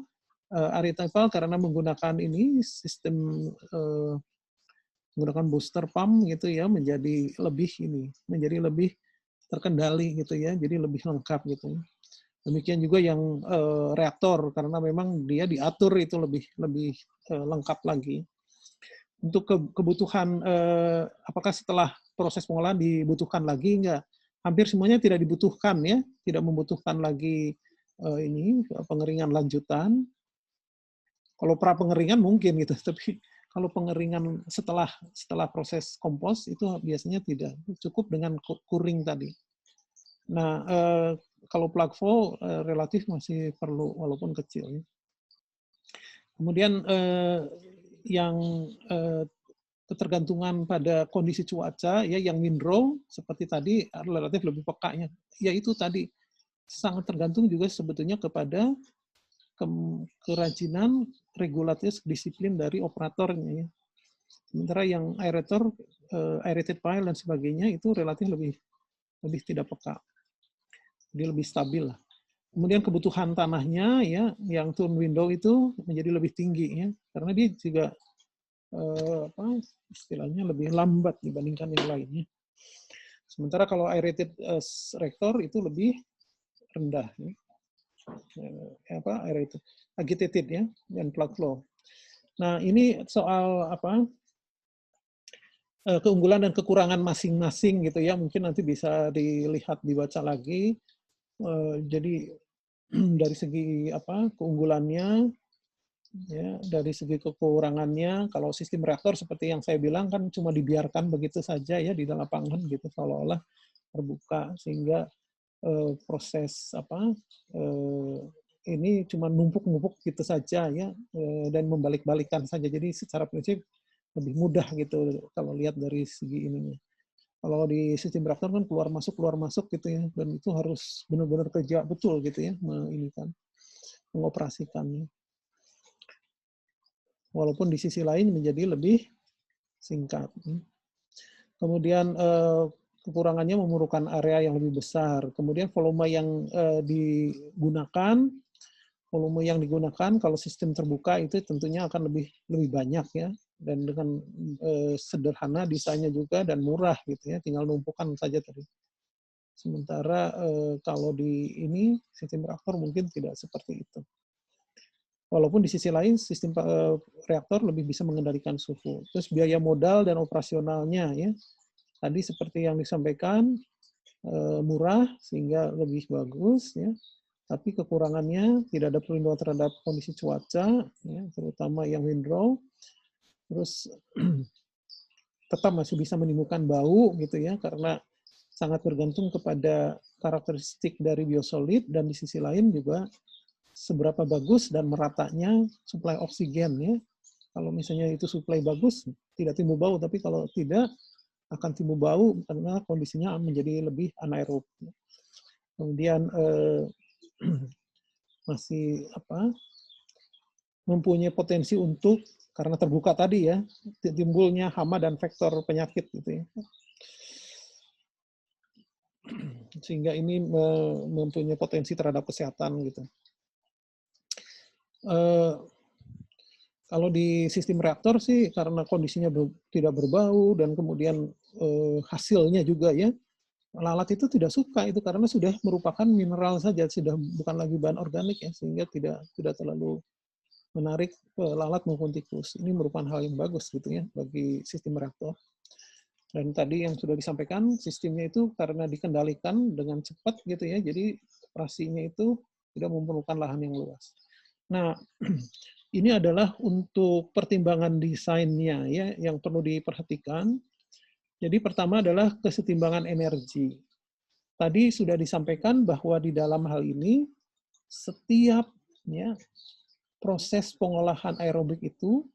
Speaker 1: karena menggunakan ini sistem menggunakan booster pump gitu ya menjadi lebih terkendali gitu ya, jadi lebih lengkap gitu. Demikian juga yang reaktor, karena memang dia diatur itu lebih lebih lengkap lagi. Untuk kebutuhan apakah setelah proses pengolahan dibutuhkan lagi, enggak? Hampir semuanya tidak dibutuhkan ya, tidak membutuhkan lagi ini pengeringan lanjutan. Kalau pra pengeringan mungkin gitu, tapi kalau pengeringan setelah proses kompos itu biasanya tidak, cukup dengan kuring tadi. Nah, kalau plug flow relatif masih perlu walaupun kecil. Ya. Kemudian yang ketergantungan pada kondisi cuaca ya yang windrow seperti tadi relatif lebih pekanya. Ya itu tadi sangat tergantung juga sebetulnya kepada kerajinan regulatif disiplin dari operatornya ya. Sementara yang aerator, aerated pile dan sebagainya itu relatif lebih tidak peka. Jadi lebih stabil lah. Kemudian kebutuhan tanahnya ya yang turn window itu menjadi lebih tinggi ya karena dia juga apa istilahnya lebih lambat dibandingkan yang lainnya. Sementara kalau aerated reactor itu lebih rendah ya. Aerated agitated ya dan plug flow. Nah, ini soal apa keunggulan dan kekurangan masing-masing gitu ya. Mungkin nanti bisa dilihat dibaca lagi. Jadi dari segi apa keunggulannya ya dari segi kekurangannya kalau sistem reaktor seperti yang saya bilang kan cuma dibiarkan begitu saja ya di dalam lapangan gitu seolah-olah terbuka sehingga proses apa ini cuma numpuk-numpuk gitu saja ya dan membalik-balikan saja jadi secara prinsip lebih mudah gitu kalau lihat dari segi ininya. Kalau di sistem reaktor kan keluar masuk gitu ya dan itu harus benar-benar kerja betul gitu ya ini kan mengoperasikannya. Walaupun di sisi lain menjadi lebih singkat. Kemudian kekurangannya memerlukan area yang lebih besar. Kemudian volume yang digunakan kalau sistem terbuka itu tentunya akan lebih banyak ya dan dengan sederhana desainnya juga dan murah gitu ya, tinggal numpukan saja tadi. Sementara kalau di ini sistem reaktor mungkin tidak seperti itu. Walaupun di sisi lain sistem reaktor lebih bisa mengendalikan suhu. Terus biaya modal dan operasionalnya ya. Tadi seperti yang disampaikan murah sehingga lebih bagus ya. Tapi kekurangannya tidak ada perlindungan terhadap kondisi cuaca ya, terutama yang windrow. Terus tetap masih bisa menimbulkan bau gitu ya karena sangat bergantung kepada karakteristik dari biosolid dan di sisi lain juga seberapa bagus dan meratanya suplai oksigen ya. Kalau misalnya itu suplai bagus, tidak timbul bau, tapi kalau tidak akan timbul bau karena kondisinya menjadi lebih anaerob. Kemudian masih apa? Mempunyai potensi untuk karena terbuka tadi ya, timbulnya hama dan vektor penyakit gitu ya. Sehingga ini mempunyai potensi terhadap kesehatan gitu. Kalau di sistem reaktor sih karena kondisinya tidak berbau dan kemudian hasilnya juga ya, lalat itu tidak suka itu karena sudah merupakan mineral saja, sudah bukan lagi bahan organik ya, sehingga tidak terlalu menarik lalat maupun tikus. Ini merupakan hal yang bagus gitu ya bagi sistem reaktor. Dan tadi yang sudah disampaikan sistemnya itu karena dikendalikan dengan cepat gitu ya, jadi operasinya itu tidak memerlukan lahan yang luas. Nah, ini adalah untuk pertimbangan desainnya ya yang perlu diperhatikan. Jadi pertama adalah kesetimbangan energi. Tadi sudah disampaikan bahwa di dalam hal ini setiap ya, proses pengolahan aerobik itu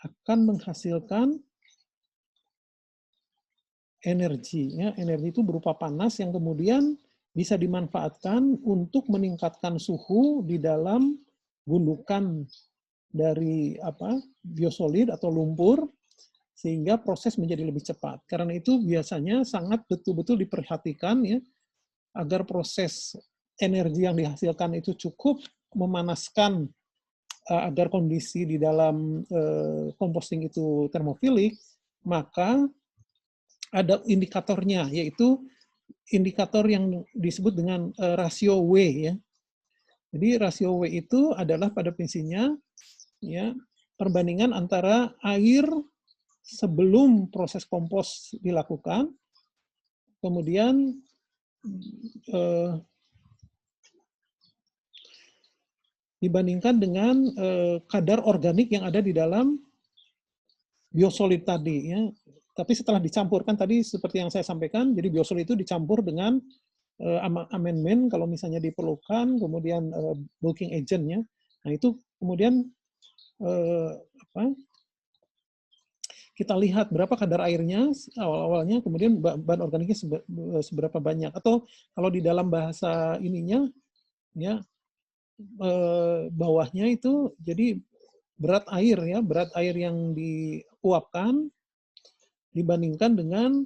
Speaker 1: akan menghasilkan energi. Ya. Energi itu berupa panas yang kemudian bisa dimanfaatkan untuk meningkatkan suhu di dalam gundukan dari biosolid atau lumpur sehingga proses menjadi lebih cepat. Karena itu biasanya sangat betul-betul diperhatikan ya agar proses energi yang dihasilkan itu cukup memanaskan agar kondisi di dalam composting itu termofilik, maka ada indikatornya yaitu indikator yang disebut dengan rasio W ya. Jadi rasio W itu adalah pada prinsipnya ya perbandingan antara air sebelum proses kompos dilakukan, kemudian dibandingkan dengan kadar organik yang ada di dalam biosolid tadi ya. Tapi setelah dicampurkan tadi seperti yang saya sampaikan, jadi biosolid itu dicampur dengan amendmen kalau misalnya diperlukan, kemudian bulking agent-nya. Nah itu kemudian kita lihat berapa kadar airnya awal-awalnya, kemudian bahan organiknya seberapa banyak. Atau kalau di dalam bahasa ininya, ya bawahnya itu jadi berat air ya, berat air yang diuapkan dibandingkan dengan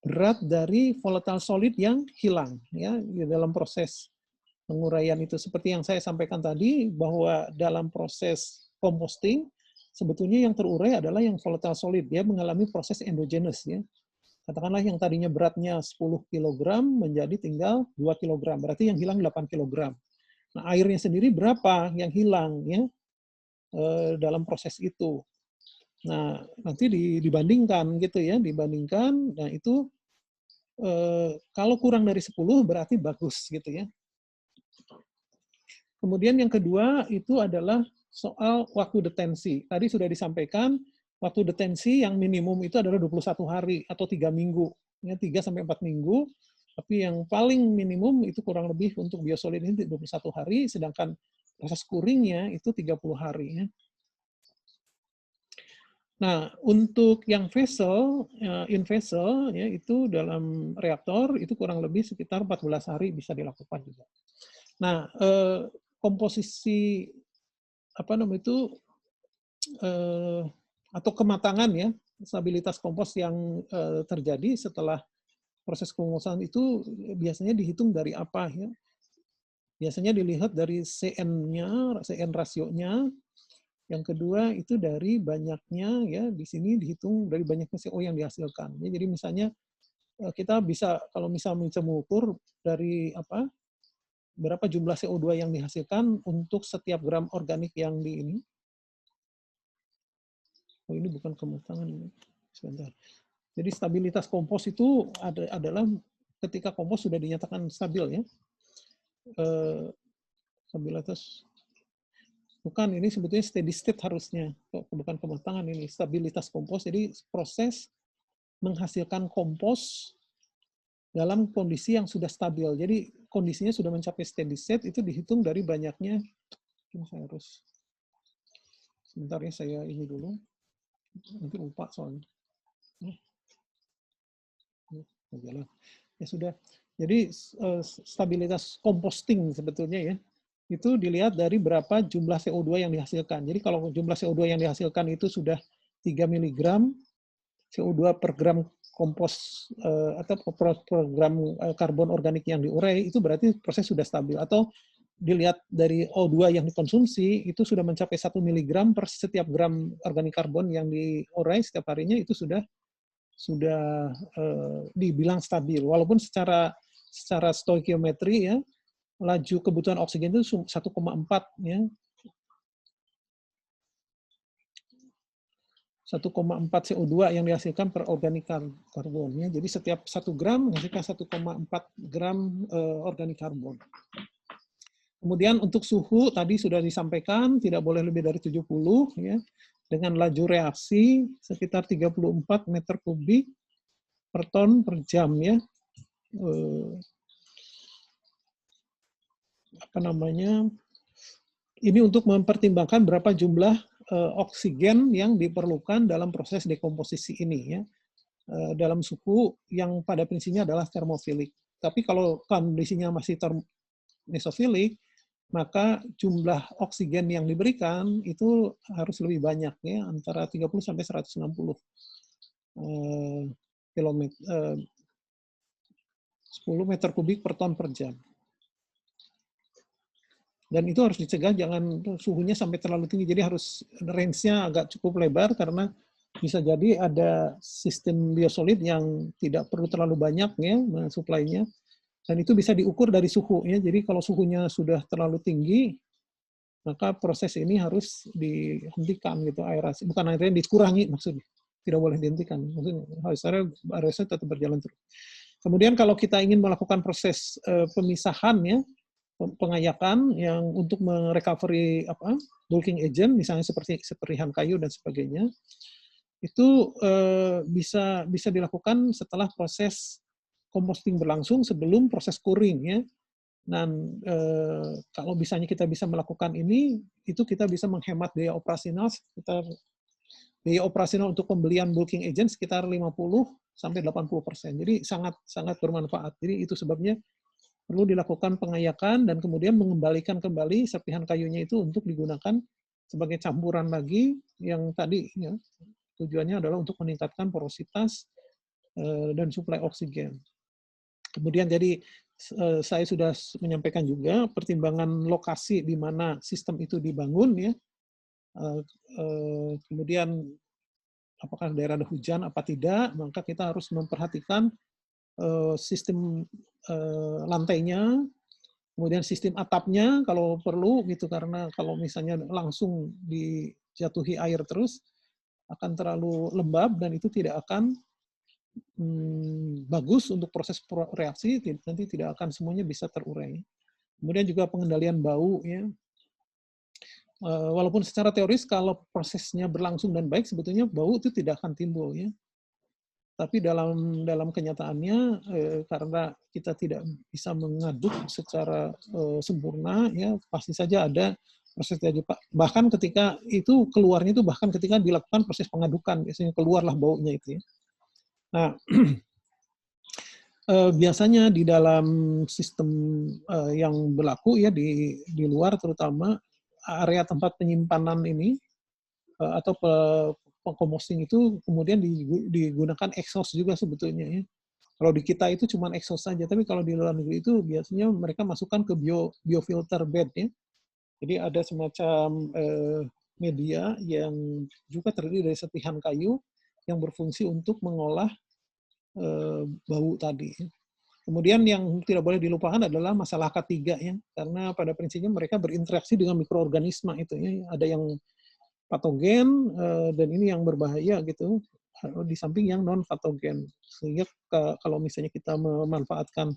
Speaker 1: berat dari volatile solid yang hilang ya di dalam proses penguraian itu. Seperti yang saya sampaikan tadi bahwa dalam proses composting sebetulnya yang terurai adalah yang volatile solid, dia mengalami proses endogenous ya. Katakanlah yang tadinya beratnya 10 kg menjadi tinggal 2 kg, berarti yang hilang 8 kg. Nah, airnya sendiri berapa yang hilang ya dalam proses itu. Nah, nanti dibandingkan gitu ya, dibandingkan. Nah, itu kalau kurang dari 10 berarti bagus gitu ya. Kemudian yang kedua itu adalah soal waktu detensi. Tadi sudah disampaikan, waktu detensi yang minimum itu adalah 21 hari atau 3 minggu. Ya, 3 sampai 4 minggu. Tapi yang paling minimum itu kurang lebih untuk biosolid ini 21 hari, sedangkan proses curingnya itu 30 hari. Ya. Nah, untuk yang vessel, in vessel, ya, itu dalam reaktor, itu kurang lebih sekitar 14 hari bisa dilakukan juga. Nah, komposisi, apa namanya itu, atau kematangan ya, stabilitas kompos yang terjadi setelah proses pengukusan itu biasanya dihitung dari apa ya? Biasanya dilihat dari CN-nya, CN rasionya. Yang kedua itu dari banyaknya ya, di sini dihitung dari banyaknya CO yang dihasilkan. Ya, jadi misalnya kita bisa kalau misalnya mengukur dari apa berapa jumlah CO2 yang dihasilkan untuk setiap gram organik yang di ini. Oh, ini bukan kematangan ini. Sebentar. Jadi stabilitas kompos itu adalah ketika kompos sudah dinyatakan stabil ya. Stabilitas bukan, ini sebetulnya steady state harusnya, bukan kematangan ini, stabilitas kompos. Jadi proses menghasilkan kompos dalam kondisi yang sudah stabil. Jadi kondisinya sudah mencapai steady state, itu dihitung dari banyaknya. Saya harus, sebentar ya saya ini dulu, nanti lupa soalnya. Ya sudah. Jadi stabilitas composting sebetulnya ya, itu dilihat dari berapa jumlah CO2 yang dihasilkan. Jadi kalau jumlah CO2 yang dihasilkan itu sudah 3 mg CO2 per gram kompos atau per gram karbon organik yang diurai, itu berarti proses sudah stabil. Atau dilihat dari O2 yang dikonsumsi, itu sudah mencapai 1 mg per setiap gram organik karbon yang diurai setiap harinya, itu sudah dibilang stabil. Walaupun secara stoikiometri ya, laju kebutuhan oksigen itu 1,4 ya. 1,4 CO2 yang dihasilkan per organik karbon ya. Jadi setiap 1 gram menghasilkan 1,4 gram organik karbon. Kemudian untuk suhu tadi sudah disampaikan tidak boleh lebih dari 70 ya. Dengan laju reaksi sekitar 34 meter kubik per ton per jam ya. Apa namanya, ini untuk mempertimbangkan berapa jumlah oksigen yang diperlukan dalam proses dekomposisi ini ya, dalam suhu yang pada prinsipnya adalah termofilik. Tapi kalau kondisinya masih mesofilik, maka jumlah oksigen yang diberikan itu harus lebih banyak ya, antara 30 sampai 160 kilometer 10 meter kubik per ton per jam. Dan itu harus dicegah jangan suhunya sampai terlalu tinggi. Jadi harus range-nya agak cukup lebar karena Bisa jadi ada sistem biosolid yang tidak perlu terlalu banyak ya suplainya, dan itu bisa diukur dari suhu ya. Jadi kalau suhunya sudah terlalu tinggi, maka proses ini harus dihentikan gitu, aerasi. Bukan airnya dikurangi maksudnya. Tidak boleh dihentikan. Maksudnya harusnya tetap berjalan terus. Kemudian kalau kita ingin melakukan proses pemisahan ya, pengayakan yang untuk merecovery bulking agent, misalnya seperti serpihan kayu dan sebagainya, itu bisa dilakukan setelah proses composting berlangsung sebelum proses curing ya. Dan kalau misalnya kita bisa melakukan ini, itu kita bisa menghemat biaya operasional sekitar untuk pembelian bulking agent sekitar 50 sampai 80%. Jadi sangat bermanfaat. Jadi itu sebabnya perlu dilakukan pengayakan dan kemudian mengembalikan kembali serpihan kayunya itu untuk digunakan sebagai campuran lagi yang tadi ya, tujuannya adalah untuk meningkatkan porositas dan suplai oksigen. Kemudian jadi saya sudah menyampaikan juga pertimbangan lokasi di mana sistem itu dibangun ya. Kemudian apakah daerah ada hujan apa tidak, maka kita harus memperhatikan sistem lantainya, kemudian sistem atapnya kalau perlu gitu, karena kalau misalnya langsung dijatuhi air terus akan terlalu lembab dan itu tidak akan bagus untuk proses reaksi, nanti tidak akan semuanya bisa terurai. Kemudian juga pengendalian bau ya. Walaupun secara teoris kalau prosesnya berlangsung dan baik sebetulnya bau itu tidak akan timbul ya. Tapi dalam kenyataannya karena kita tidak bisa mengaduk secara sempurna ya, pasti saja ada proses terjadi. Bahkan ketika itu keluarnya itu bahkan ketika dilakukan proses pengadukan biasanya keluarlah baunya itu ya. Nah, biasanya di dalam sistem yang berlaku ya di luar terutama area tempat penyimpanan ini atau composting itu kemudian digunakan exhaust juga sebetulnya ya. Kalau di kita itu cuma exhaust saja, tapi kalau di luar negeri itu biasanya mereka masukkan ke biofilter bed ya. Jadi ada semacam media yang juga terdiri dari serpihan kayu yang berfungsi untuk mengolah bau tadi. Kemudian yang tidak boleh dilupakan adalah masalah K3 ya, karena pada prinsipnya mereka berinteraksi dengan mikroorganisme itu ya. Ada yang patogen dan ini yang berbahaya gitu, di samping yang non patogen. Sehingga kalau misalnya kita memanfaatkan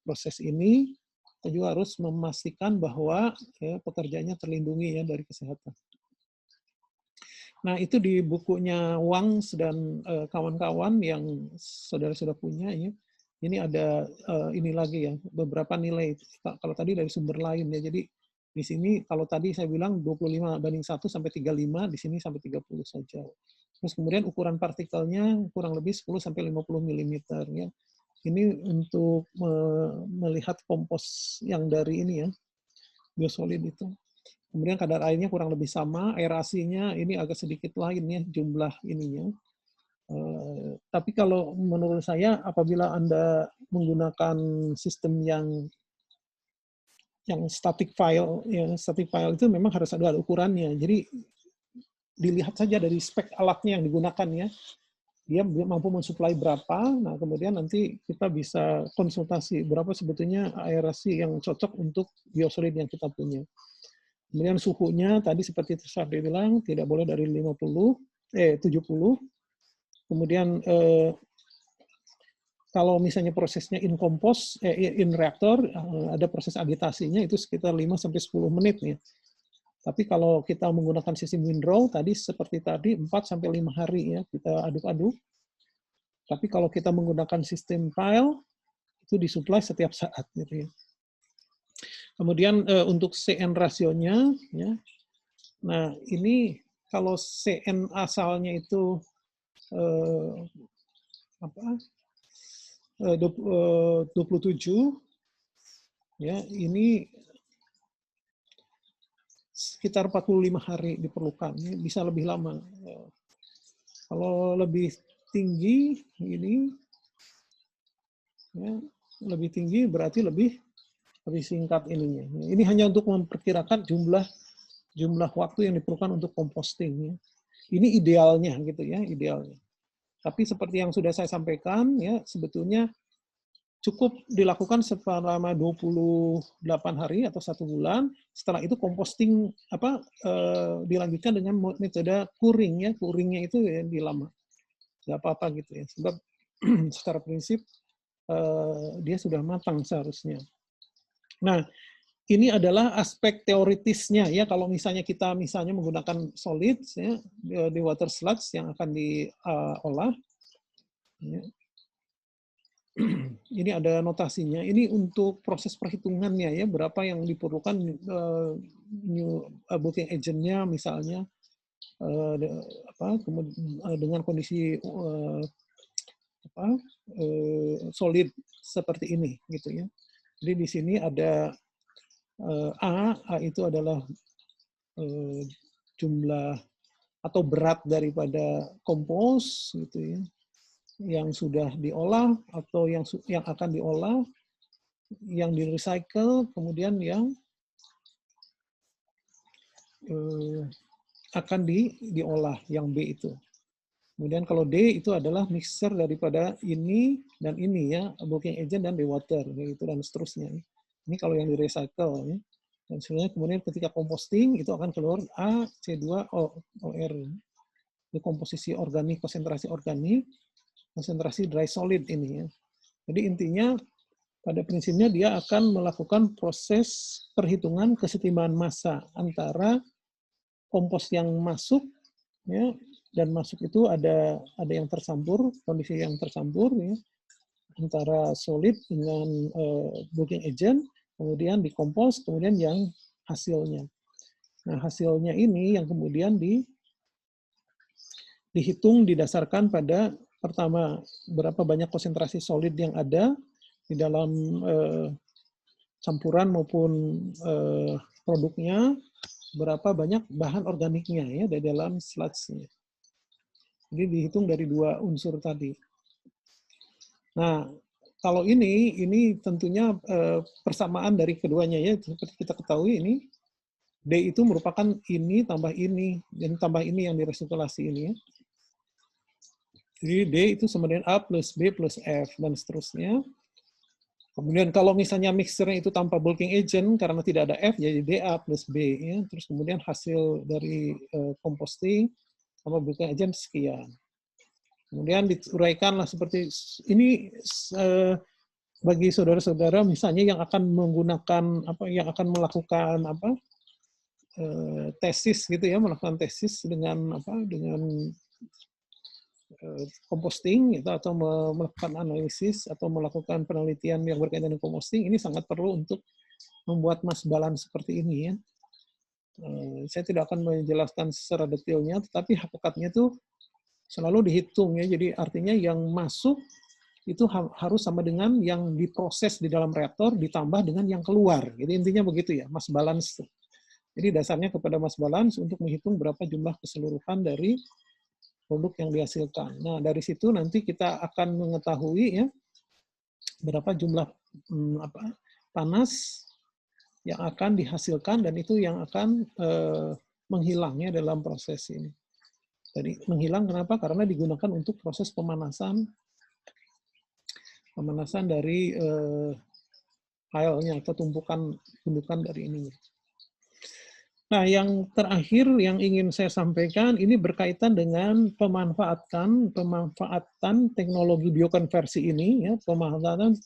Speaker 1: proses ini, kita juga harus memastikan bahwa ya, pekerjaannya terlindungi ya dari kesehatan. Nah, itu di bukunya Wangs dan kawan-kawan yang saudara sudah punya ya. Ini ada ini lagi ya, beberapa nilai. Kalau tadi dari sumber lain ya. Jadi di sini kalau tadi saya bilang 25:1 sampai 35, di sini sampai 30 saja. Terus kemudian ukuran partikelnya kurang lebih 10 sampai 50 mm ya. Ini untuk melihat kompos yang dari ini ya, biosolid itu. Kemudian kadar airnya kurang lebih sama, aerasinya ini agak sedikit lain ya jumlah ininya. Tapi kalau menurut saya apabila Anda menggunakan sistem yang static file, itu memang harus ada ukurannya. Jadi dilihat saja dari spek alatnya yang digunakan ya. Dia mampu mensuplai berapa, nah kemudian nanti kita bisa konsultasi berapa sebetulnya aerasi yang cocok untuk biosolid yang kita punya. Kemudian suhunya tadi seperti saya bilang tidak boleh dari 70. Kemudian kalau misalnya prosesnya in reaktor ada proses agitasinya itu sekitar 5 sampai 10 menit ya. Tapi kalau kita menggunakan sistem windrow tadi seperti tadi 4 sampai 5 hari ya kita aduk-aduk. Tapi kalau kita menggunakan sistem pile itu disuplai setiap saat gitu ya. Kemudian untuk CN rasionya ya. Nah, ini kalau CN asalnya itu 27 ya, ini sekitar 45 hari diperlukan, bisa lebih lama. Kalau lebih tinggi ini ya, lebih tinggi berarti lebih singkat ininya. Ini hanya untuk memperkirakan jumlah waktu yang diperlukan untuk composting. Ya. Ini idealnya gitu ya, idealnya. Tapi seperti yang sudah saya sampaikan ya, sebetulnya cukup dilakukan selama 28 hari atau 1 bulan. Setelah itu composting dilanjutkan dengan metode curing ya. Curingnya itu ya di lama. Nggak apa-apa gitu ya. Sebab secara prinsip dia sudah matang seharusnya. Nah, ini adalah aspek teoritisnya ya. Kalau misalnya kita menggunakan solid ya, di water sludge yang akan diolah. Ya. Ini ada notasinya. Ini untuk proses perhitungannya ya, berapa yang diperlukan bulking agent-nya misalnya dengan kondisi solid seperti ini gitu ya. Jadi di sini ada A itu adalah jumlah atau berat daripada kompos gitu ya, yang sudah diolah atau yang akan diolah, yang di recycle, kemudian yang akan diolah yang B itu. Kemudian kalau D itu adalah mixer daripada ini dan ini ya, bulking agent dan dewater gitu dan seterusnya. Ini kalau yang di recycle ya. Dan sebenarnya kemudian ketika composting itu akan keluar A, C2O, OR. Ini komposisi organik, konsentrasi organik, konsentrasi dry solid ini ya. Jadi intinya pada prinsipnya dia akan melakukan proses perhitungan kesetimbangan massa antara kompos yang masuk ya, dan masuk itu ada yang tercampur, kondisi yang tercampur ya, antara solid dengan bulking agent, kemudian dikompos, kemudian yang hasilnya. Nah, hasilnya ini yang kemudian dihitung didasarkan pada pertama berapa banyak konsentrasi solid yang ada di dalam campuran maupun produknya, berapa banyak bahan organiknya ya di dalam sludge-nya. Jadi dihitung dari 2 unsur tadi. Nah, kalau ini tentunya persamaan dari keduanya ya, seperti kita ketahui ini D itu merupakan ini tambah ini dan tambah ini yang diresirkulasi ini ya. Jadi D itu sama dengan A plus B plus F dan seterusnya. Kemudian kalau misalnya mixernya itu tanpa bulking agent karena tidak ada F jadi DA plus B ya. Terus kemudian hasil dari composting sama bulking agent sekian. Kemudian diuraikanlah seperti ini bagi saudara-saudara misalnya yang akan menggunakan yang akan melakukan tesis gitu ya, melakukan tesis dengan composting gitu, atau melakukan analisis atau melakukan penelitian yang berkaitan dengan composting, ini sangat perlu untuk membuat mass balance seperti ini ya. Saya tidak akan menjelaskan secara detailnya, tetapi hakikatnya itu selalu dihitung ya. Jadi artinya yang masuk itu harus sama dengan yang diproses di dalam reaktor ditambah dengan yang keluar. Jadi intinya begitu ya, mass balance. Jadi dasarnya kepada mass balance untuk menghitung berapa jumlah keseluruhan dari produk yang dihasilkan. Nah, dari situ nanti kita akan mengetahui ya berapa jumlah panas yang akan dihasilkan dan itu yang akan menghilangnya dalam proses ini. Jadi menghilang kenapa? Karena digunakan untuk proses pemanasan dari filenya atau gundukan dari ini. Nah, yang terakhir yang ingin saya sampaikan ini berkaitan dengan pemanfaatan teknologi biokonversi ini, ya, pemanfaatan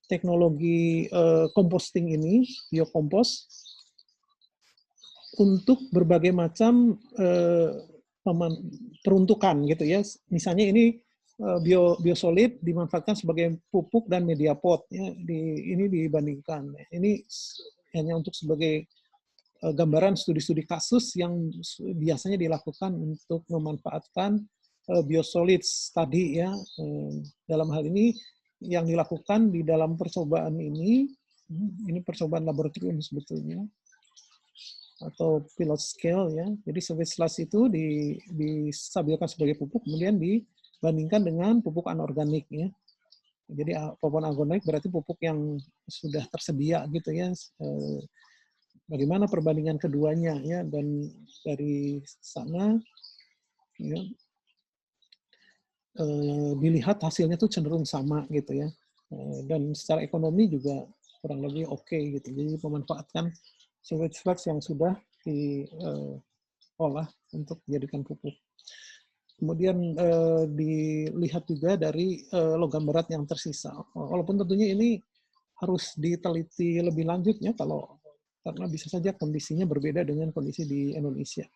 Speaker 1: teknologi composting ini, biokompos, untuk berbagai macam peruntukan gitu ya. Misalnya ini biosolid dimanfaatkan sebagai pupuk dan media pot. Ya, ini dibandingkan. Ini hanya untuk sebagai gambaran studi-studi kasus yang biasanya dilakukan untuk memanfaatkan biosolids tadi ya. Dalam hal ini yang dilakukan di dalam percobaan ini percobaan laboratorium sebetulnya atau pilot scale ya. Jadi solid sludge itu distabilkan sebagai pupuk kemudian dibandingkan dengan pupuk anorganik ya. Jadi pupuk anorganik berarti pupuk yang sudah tersedia gitu ya. Bagaimana perbandingan keduanya ya, dan dari sana ya, dilihat hasilnya tuh cenderung sama gitu ya. Dan secara ekonomi juga kurang lebih oke gitu. Jadi memanfaatkan sewage sludge yang sudah diolah untuk dijadikan pupuk. Kemudian dilihat juga dari logam berat yang tersisa. Walaupun tentunya ini harus diteliti lebih lanjut ya karena bisa saja kondisinya berbeda dengan kondisi di Indonesia.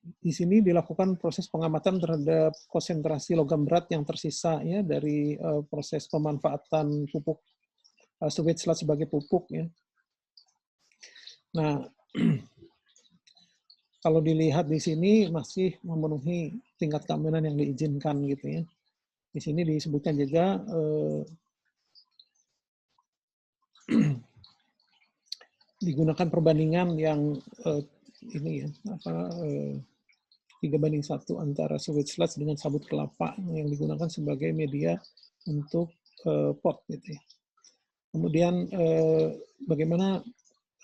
Speaker 1: Di sini dilakukan proses pengamatan terhadap konsentrasi logam berat yang tersisa ya dari proses pemanfaatan pupuk sewage sludge sebagai pupuk ya. Nah, kalau dilihat di sini masih memenuhi tingkat keamanan yang diizinkan gitu ya. Di sini disebutkan juga digunakan perbandingan yang ini ya 3:1 antara sewage sludge dengan sabut kelapa yang digunakan sebagai media untuk pot gitu ya. Kemudian bagaimana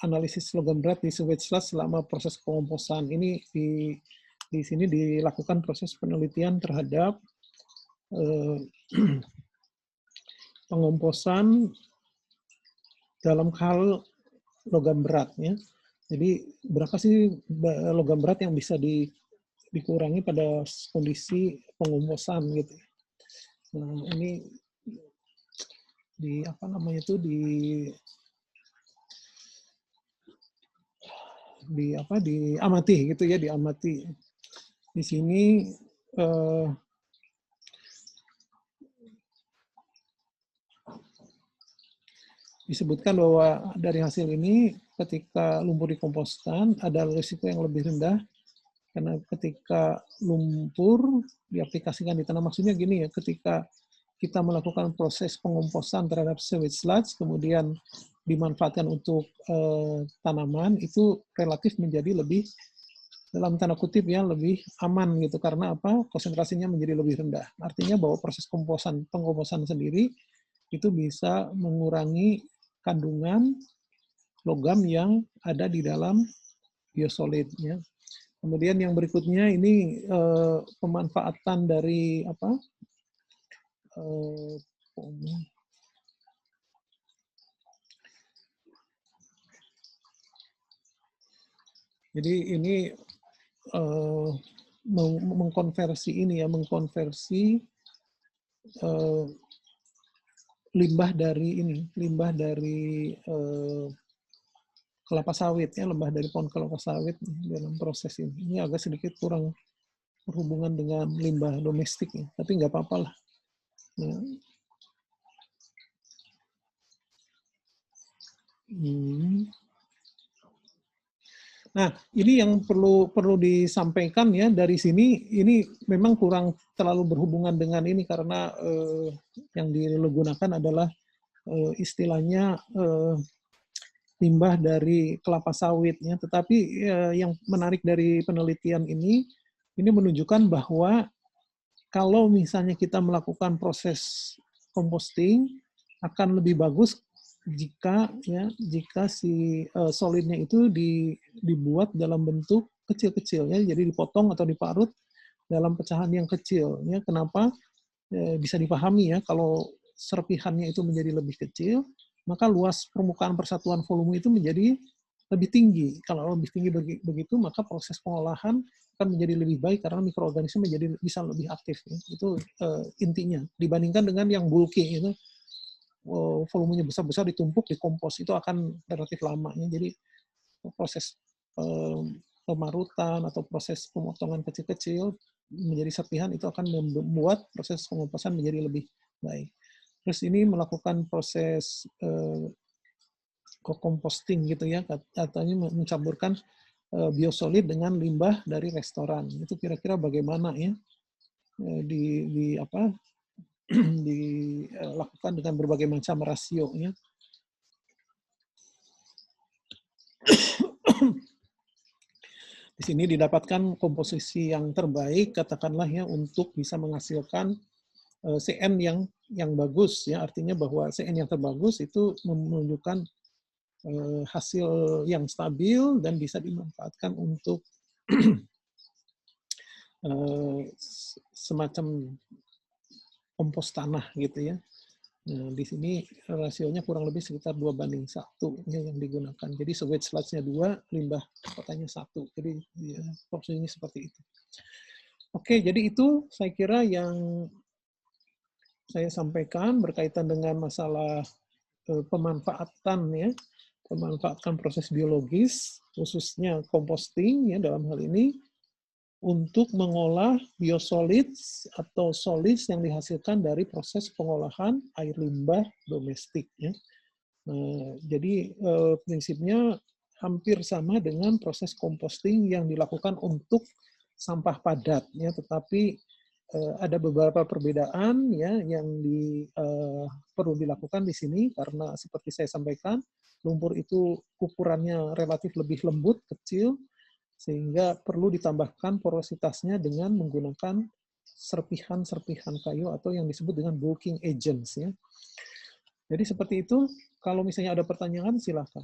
Speaker 1: analisis logam berat di sewage sludge selama proses pengomposan. Ini di sini dilakukan proses penelitian terhadap pengomposan dalam hal logam berat ya. Jadi berapa sih logam berat yang bisa dikurangi pada kondisi pengomposan gitu. Nah, ini diamati gitu ya, diamati. Di sini disebutkan bahwa dari hasil ini ketika lumpur dikomposkan ada risiko yang lebih rendah karena ketika lumpur diaplikasikan di tanah, maksudnya gini ya, ketika kita melakukan proses pengomposan terhadap sewage sludge kemudian dimanfaatkan untuk tanaman, itu relatif menjadi lebih, dalam tanda kutip ya, lebih aman gitu. Karena apa? Konsentrasinya menjadi lebih rendah. Artinya bahwa proses pengomposan sendiri itu bisa mengurangi kandungan logam yang ada di dalam biosolid ya. Kemudian yang berikutnya ini pemanfaatan dari jadi ini mengkonversi limbah dari kelapa sawit ya, limbah dari pohon kelapa sawit dalam proses ini. Ini agak sedikit kurang berhubungan dengan limbah domestik ya, tapi nggak apa-apa lah. Ya. Nah, ini yang perlu disampaikan ya dari sini. Ini memang kurang terlalu berhubungan dengan ini karena yang digunakan adalah istilahnya limbah dari kelapa sawit ya. Tetapi yang menarik dari penelitian ini menunjukkan bahwa kalau misalnya kita melakukan proses composting akan lebih bagus jika si solidnya itu dibuat dalam bentuk kecil-kecil ya, jadi dipotong atau diparut dalam pecahan yang kecil ya. Kenapa? Bisa dipahami ya, kalau serpihannya itu menjadi lebih kecil, maka luas permukaan persatuan volume itu menjadi lebih tinggi. Kalau lebih tinggi begitu, maka proses pengolahan akan menjadi lebih baik karena mikroorganisme menjadi bisa lebih aktif. Ya. Itu intinya. Dibandingkan dengan yang bulky itu, volumenya besar-besar ditumpuk, dikompos, itu akan relatif lama. Ya. Jadi proses pemarutan atau proses pemotongan kecil-kecil menjadi serpihan itu akan membuat proses pengomposan menjadi lebih baik. Terus ini melakukan proses co-composting gitu ya, katanya mencampurkan biosolid dengan limbah dari restoran. Itu kira-kira bagaimana ya dilakukan dengan berbagai macam rasio ya. Di sini didapatkan komposisi yang terbaik, katakanlah ya, untuk bisa menghasilkan CN yang bagus ya, artinya bahwa CN yang terbagus itu menunjukkan hasil yang stabil dan bisa dimanfaatkan untuk semacam kompos tanah gitu ya. Nah, di sini rasionya kurang lebih sekitar 2:1 yang digunakan. Jadi sewage sludge-nya 2, limbah kotanya 1. Jadi ya, proporsinya seperti itu. Oke, jadi itu saya kira yang saya sampaikan berkaitan dengan masalah pemanfaatan ya, pemanfaatkan proses biologis, khususnya composting ya dalam hal ini, untuk mengolah biosolids atau solids yang dihasilkan dari proses pengolahan air limbah domestik. Ya. Jadi prinsipnya hampir sama dengan proses composting yang dilakukan untuk sampah padat, ya, tetapi ada beberapa perbedaan ya yang perlu dilakukan di sini karena seperti saya sampaikan, lumpur itu ukurannya relatif lebih lembut, kecil, sehingga perlu ditambahkan porositasnya dengan menggunakan serpihan-serpihan kayu atau yang disebut dengan bulking agents. Ya. Jadi seperti itu, kalau misalnya ada pertanyaan, silakan.